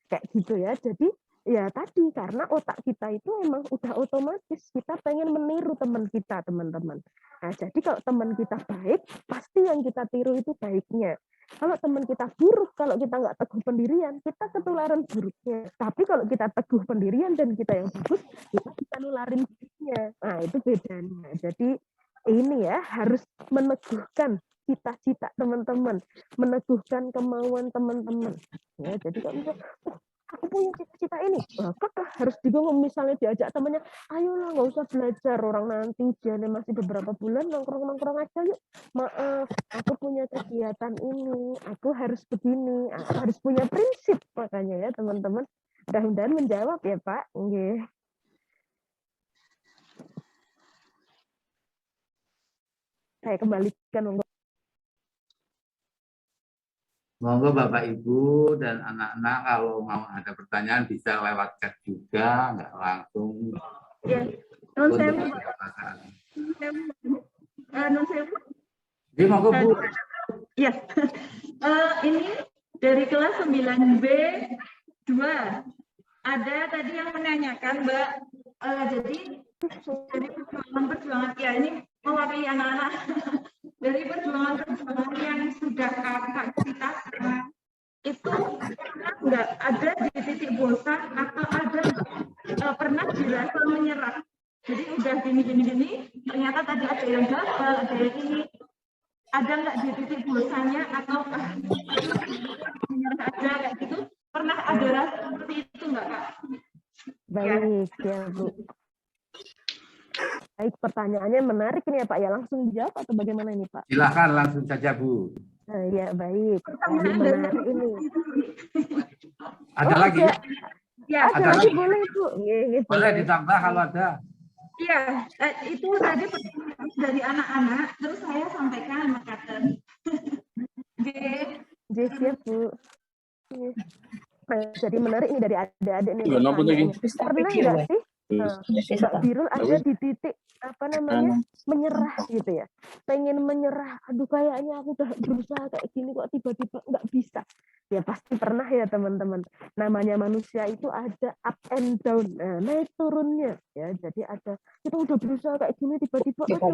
Kayak gitu ya. Jadi ya tadi, karena otak kita itu emang udah otomatis. Kita pengen meniru teman kita, teman-teman. Nah, jadi kalau teman kita baik, pasti yang kita tiru itu baiknya. Kalau teman kita buruk, kalau kita nggak teguh pendirian, kita ketularan buruknya. Tapi kalau kita teguh pendirian dan kita yang bagus, kita bisa nularin buruknya. Nah, itu bedanya. Jadi ini ya, harus meneguhkan cita-cita teman-teman, meneguhkan kemauan teman-teman. Ya, jadi kalau misalnya, aku punya cita-cita ini, apakah harus digongong misalnya diajak temannya, ayolah nggak usah belajar, orang nanti ujiannya masih beberapa bulan, nongkrong-nongkrong aja yuk. Maaf, aku punya kegiatan ini, aku harus begini, aku harus punya prinsip, makanya ya teman-teman. Mudah-mudahan menjawab ya Pak. Nggih. Saya kembalikan monggo. Monggo Bapak Ibu dan anak-anak kalau mau ada pertanyaan bisa lewat chat juga, nggak langsung. Ya, non sewu. Jadi monggo Bu. Ya, ini dari kelas 9B 2 ada tadi yang menanyakan Mbak. Jadi dari perjuangan ya ini mewakili anak-anak dari perjuangan yang sudah kakak ceritakan itu nggak ada di titik bosan atau ada pernah di level menyerah. Jadi udah gini ternyata tadi ada yang gagal, ada yang ini, ada nggak di titik bosannya atau menyerah aja kayak gitu, pernah ada rasa seperti itu nggak Kak? Baik ya Bu. Baik, pertanyaannya menarik ini ya Pak ya, langsung dijawab atau bagaimana ini Pak? Silakan langsung saja Bu. Ya baik, menarik ini. Ada lagi? Ya, ada lagi boleh Bu. Boleh ditambah kalau ada. Iya, itu tadi pertanyaan dari anak-anak, terus saya sampaikan sama Katen. Siap Bu. Jadi menarik ini dari adik-adik nih. Pernah nggak sih Mbak Birul ada di titik apa namanya menyerah gitu ya, pengen menyerah, aduh kayaknya aku udah berusaha kayak gini kok tiba-tiba nggak bisa. Ya pasti pernah ya teman-teman, namanya manusia itu ada up and down, naik turunnya ya. Jadi ada kita udah berusaha kayak gini tiba-tiba aduh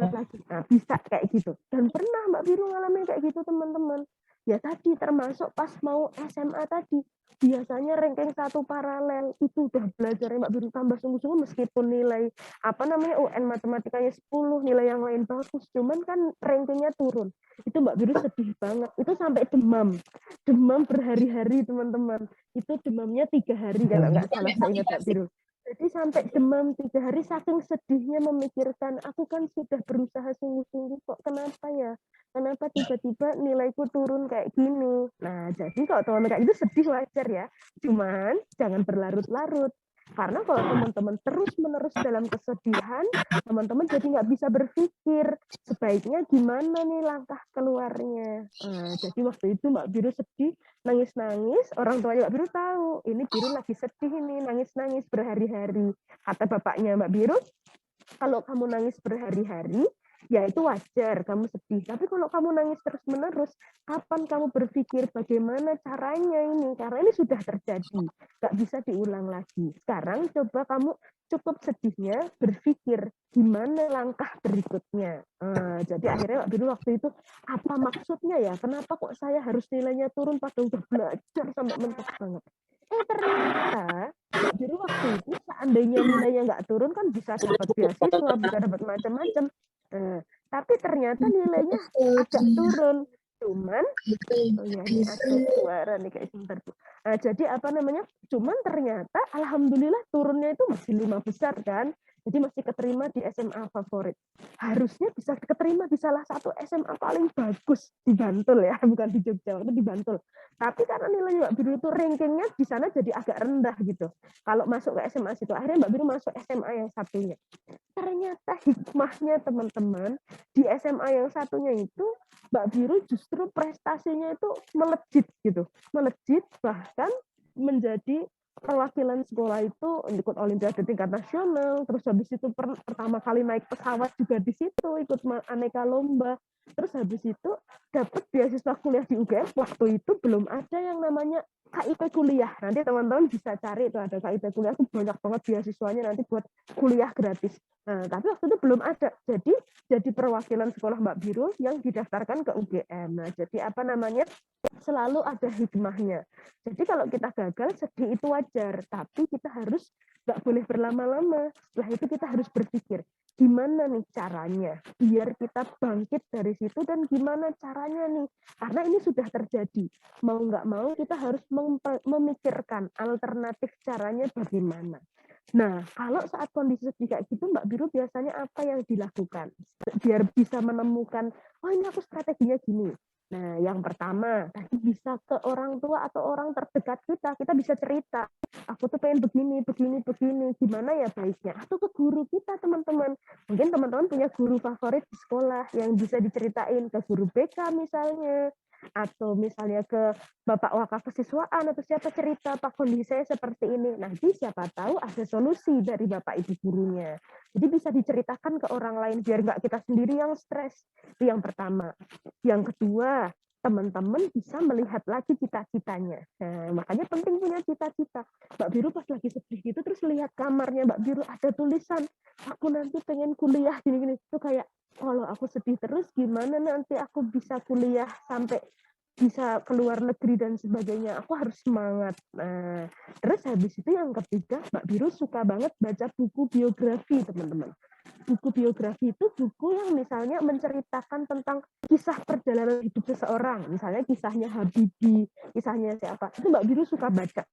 lagi, bisa kayak gitu. Dan pernah Mbak Birul ngalamin kayak gitu teman-teman. Ya tadi termasuk pas mau SMA tadi, biasanya ranking 1 paralel itu udah belajar Mbak Birul tambah sungguh-sungguh meskipun nilai apa namanya UN matematikanya 10, nilai yang lain bagus, cuman kan rankingnya turun. Itu Mbak Birul sedih banget. Itu sampai demam berhari-hari teman-teman. Itu demamnya 3 hari kalau nggak salah saya ingat Mbak Birul. Jadi sampai demam 3 hari saking sedihnya memikirkan aku kan sudah berusaha sungguh-sungguh kok kenapa ya? Kenapa tiba-tiba nilaiku turun kayak gini? Nah, jadi kalau teman-teman kayak itu sedih wajar ya. Cuman jangan berlarut-larut. Karena kalau teman-teman terus-menerus dalam kesedihan, teman-teman jadi nggak bisa berpikir sebaiknya gimana nih langkah keluarnya. Nah, jadi waktu itu Mbak Biru sedih, nangis-nangis. Orang tuanya Mbak Biru tahu, ini Biru lagi sedih ini, nangis-nangis berhari-hari. Kata bapaknya Mbak Biru, kalau kamu nangis berhari-hari, ya itu wajar, kamu sedih. Tapi kalau kamu nangis terus-menerus, kapan kamu berpikir bagaimana caranya ini? Karena ini sudah terjadi, nggak bisa diulang lagi. Sekarang coba kamu cukup sedihnya berpikir gimana langkah berikutnya. Jadi akhirnya Mbak Biru waktu itu, apa maksudnya ya? Kenapa kok saya harus nilainya turun padahal udah belajar sampai mentok banget? Ternyata Mbak Biru waktu itu seandainya nilainya nggak turun kan bisa dapat beasiswa, bisa dapat macam-macam. Tapi ternyata nilainya agak turun. Cuman, oh ya, ini ada suara nih kayak sebentar Bu. Nah, jadi apa namanya? Cuman ternyata alhamdulillah turunnya itu masih 5 besar kan. Jadi masih keterima di SMA favorit. Harusnya bisa keterima di salah satu SMA paling bagus di Bantul ya, bukan di Jogja, itu di Bantul. Tapi karena nilai Mbak Biru itu rankingnya di sana jadi agak rendah gitu. Kalau masuk ke SMA situ, akhirnya Mbak Biru masuk SMA yang satunya. Ternyata hikmahnya teman-teman, di SMA yang satunya itu Mbak Biru justru prestasinya itu melejit gitu. Melejit bahkan menjadi perwakilan sekolah itu ikut olimpiade tingkat nasional, terus habis itu pertama kali naik pesawat juga di situ, ikut aneka lomba, terus habis itu dapat beasiswa kuliah di UGM. Waktu itu belum ada yang namanya KIP kuliah. Nanti teman-teman bisa cari itu ada KIP kuliah, itu banyak banget beasiswanya nanti buat kuliah gratis. Nah, tapi waktu itu belum ada. Jadi perwakilan sekolah Mbak Biru yang didaftarkan ke UGM. Nah, jadi apa namanya? Selalu ada hikmahnya. Jadi kalau kita gagal sedih itu wajar, tapi kita harus nggak boleh berlama-lama. Setelah itu kita harus berpikir gimana nih caranya biar kita bangkit dari situ dan gimana caranya nih, karena ini sudah terjadi. Mau nggak mau kita harus memikirkan alternatif caranya bagaimana. Nah, kalau saat kondisi seperti kayak gitu, Mbak Biru biasanya apa yang dilakukan biar bisa menemukan, oh ini aku strateginya gini. Nah, yang pertama, tadi bisa ke orang tua atau orang terdekat kita bisa cerita. Aku tuh pengen begini, gimana ya baiknya? Atau ke guru kita, teman-teman. Mungkin teman-teman punya guru favorit di sekolah yang bisa diceritain ke guru BK misalnya. Atau misalnya ke Bapak Wakaf Kesiswaan atau siapa cerita, Pak kondisi saya seperti ini. Nanti siapa tahu ada solusi dari Bapak Ibu gurunya. Jadi bisa diceritakan ke orang lain biar nggak kita sendiri yang stres. Itu yang pertama. Yang kedua, teman-teman bisa melihat lagi cita-citanya. Nah, makanya penting punya cita-cita. Mbak Biru pas lagi sedih gitu, terus lihat kamarnya Mbak Biru ada tulisan, aku nanti pengen kuliah gini-gini. Itu kayak, kalau aku sedih terus, gimana nanti aku bisa kuliah sampai bisa keluar negeri dan sebagainya. Aku harus semangat. Nah, terus habis itu yang ketiga, Mbak Biru suka banget baca buku biografi, teman-teman. Buku biografi itu buku yang misalnya menceritakan tentang kisah perjalanan hidup seseorang. Misalnya kisahnya Habibie, kisahnya siapa. Itu Mbak Biru suka baca.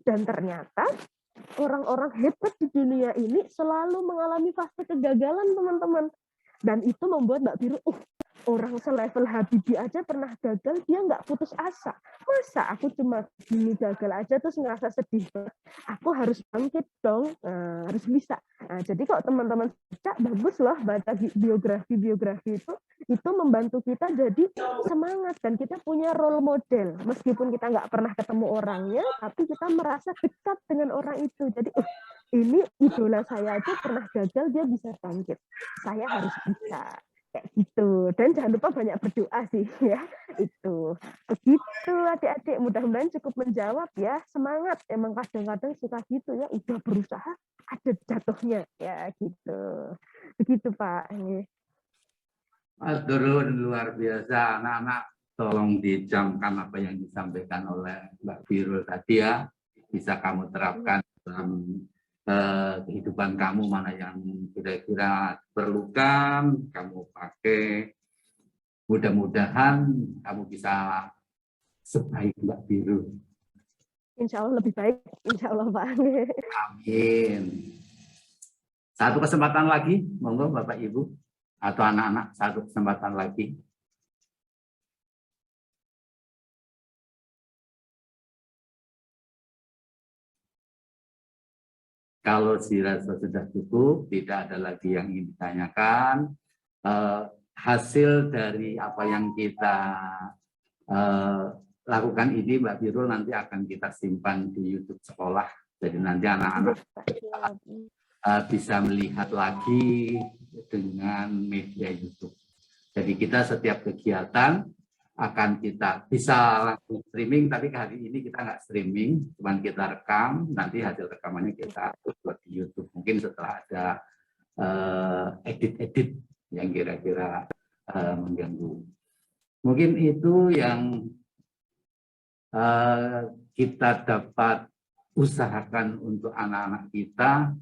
Dan ternyata orang-orang hebat di dunia ini selalu mengalami fase kegagalan, teman-teman. Dan itu membuat Mbak Biru, orang selevel Habibie aja pernah gagal, dia nggak putus asa. Masa aku cuma gini gagal aja terus ngerasa sedih? Aku harus bangkit dong, harus bisa. Nah, jadi kalau teman-teman baca, bagus loh baca biografi itu membantu kita jadi semangat dan kita punya role model. Meskipun kita nggak pernah ketemu orangnya, tapi kita merasa dekat dengan orang itu. Jadi, ini idola saya aja pernah gagal, dia bisa bangkit. Saya harus bisa. Kayak gitu. Dan jangan lupa banyak berdoa sih ya. Itu. Begitu adik-adik, mudah-mudahan cukup menjawab ya. Semangat. Emang kadang-kadang suka gitu ya, udah berusaha ada jatuhnya ya gitu. Begitu Pak. Mas Durun, luar biasa. Anak-anak tolong dijamkan apa yang disampaikan oleh Mbak Birul tadi ya. Bisa kamu terapkan dalam kehidupan kamu, mana yang kira-kira perlukan kamu pakai. Mudah-mudahan kamu bisa sebaik Mbak Biru. Insya Allah lebih baik, insya Allah Pak. Amin. Satu kesempatan lagi, monggo Bapak Ibu atau anak-anak, satu kesempatan lagi. Kalau dirasa sudah cukup, tidak ada lagi yang ingin ditanyakan, hasil dari apa yang kita lakukan ini Mbak Birul nanti akan kita simpan di YouTube sekolah. Jadi nanti anak-anak bisa melihat lagi dengan media YouTube. Jadi kita setiap kegiatan akan kita bisa langsung streaming, tapi hari ini kita nggak streaming, cuman kita rekam, nanti hasil rekamannya kita upload di YouTube. Mungkin setelah ada edit-edit yang kira-kira mengganggu. Mungkin itu yang kita dapat usahakan untuk anak-anak kita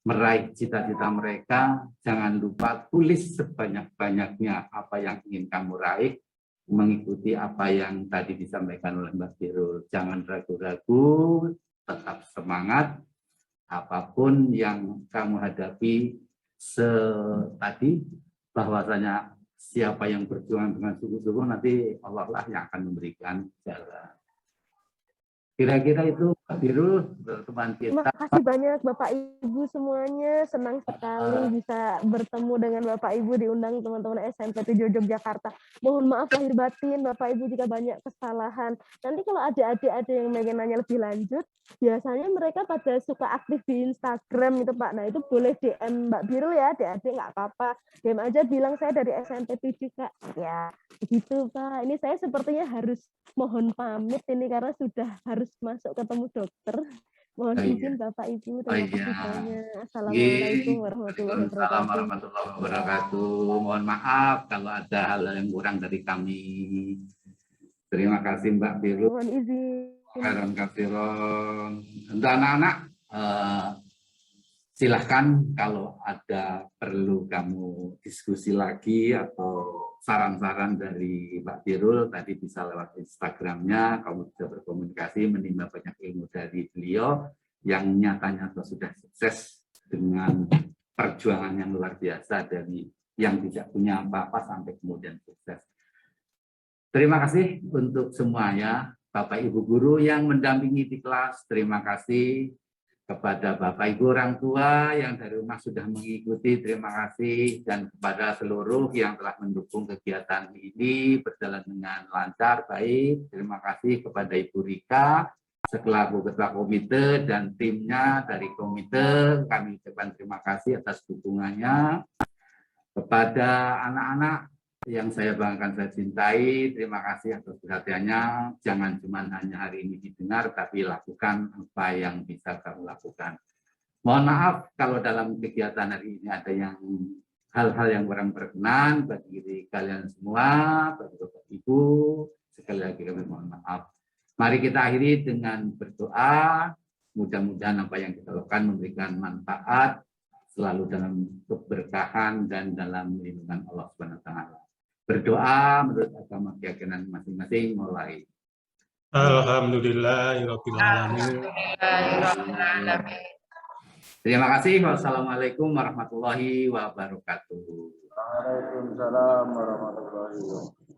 meraih cita-cita mereka. Jangan lupa tulis sebanyak-banyaknya apa yang ingin kamu raih. mengikuti apa yang tadi disampaikan oleh Mbak Birul. Jangan ragu-ragu, tetap semangat. Apapun yang kamu hadapi tadi, bahwasanya siapa yang berjuang dengan sungguh-sungguh nanti Allah lah yang akan memberikan jalan. Kira-kira itu Mbak Birul, teman Terima kita. kasih banyak Bapak Ibu semuanya. Senang sekali bisa bertemu dengan Bapak Ibu, diundang teman-teman SMP 7 Yogyakarta. Mohon maaf lahir batin Bapak Ibu jika banyak kesalahan. Nanti kalau adik-adik ada yang pengen nanya lebih lanjut, biasanya mereka pada suka aktif di Instagram itu Pak. Nah itu boleh DM Mbak Birul ya, adik-adik nggak apa-apa. DM aja bilang saya dari SMP 7 Kak. Ya begitu Pak. Ini saya sepertinya harus mohon pamit ini karena sudah harus masuk ketemu dokter. Mohon izin Bapak Ibu. Terima kasih banyak. Assalamualaikum warahmatullahi wabarakatuh. Warahmatullahi wabarakatuh. Mohon maaf kalau ada hal yang kurang dari kami. Terima kasih Mbak Birul. Mohon izin. Khairan katsiran. Untuk anak-anak, silahkan kalau ada perlu kamu diskusi lagi atau saran-saran dari Mbak Birul, tadi bisa lewat Instagramnya, kamu bisa berkomunikasi, menimba banyak ilmu dari beliau yang nyata-nyata sudah sukses dengan perjuangan yang luar biasa dari yang tidak punya apa-apa sampai kemudian sukses. Terima kasih untuk semuanya, Bapak Ibu guru yang mendampingi di kelas, terima kasih. Kepada Bapak Ibu orang tua yang dari rumah sudah mengikuti, terima kasih. Dan kepada seluruh yang telah mendukung kegiatan ini berjalan dengan lancar, baik. Terima kasih kepada Ibu Rika, selaku Ketua Komite dan timnya dari komite. Kami ucapkan terima kasih atas dukungannya. Kepada anak-anak yang saya banggakan, saya cintai, terima kasih atas perhatiannya. Jangan cuma hanya hari ini didengar, tapi lakukan apa yang bisa kamu lakukan. Mohon maaf kalau dalam kegiatan hari ini ada yang hal-hal yang kurang berkenan bagi kalian semua, bagi Bapak Ibu. Sekali lagi kami mohon maaf. Mari kita akhiri dengan berdoa. Mudah-mudahan apa yang kita lakukan memberikan manfaat selalu dalam keberkahan dan dalam lindungan Allah Subhanahu wa taala. Berdoa menurut agama keyakinan masing-masing mulai. Alhamdulillahirabbil alamin. Terima kasih. Wassalamualaikum warahmatullahi wabarakatuh. Waalaikumsalam warahmatullahi wabarakatuh.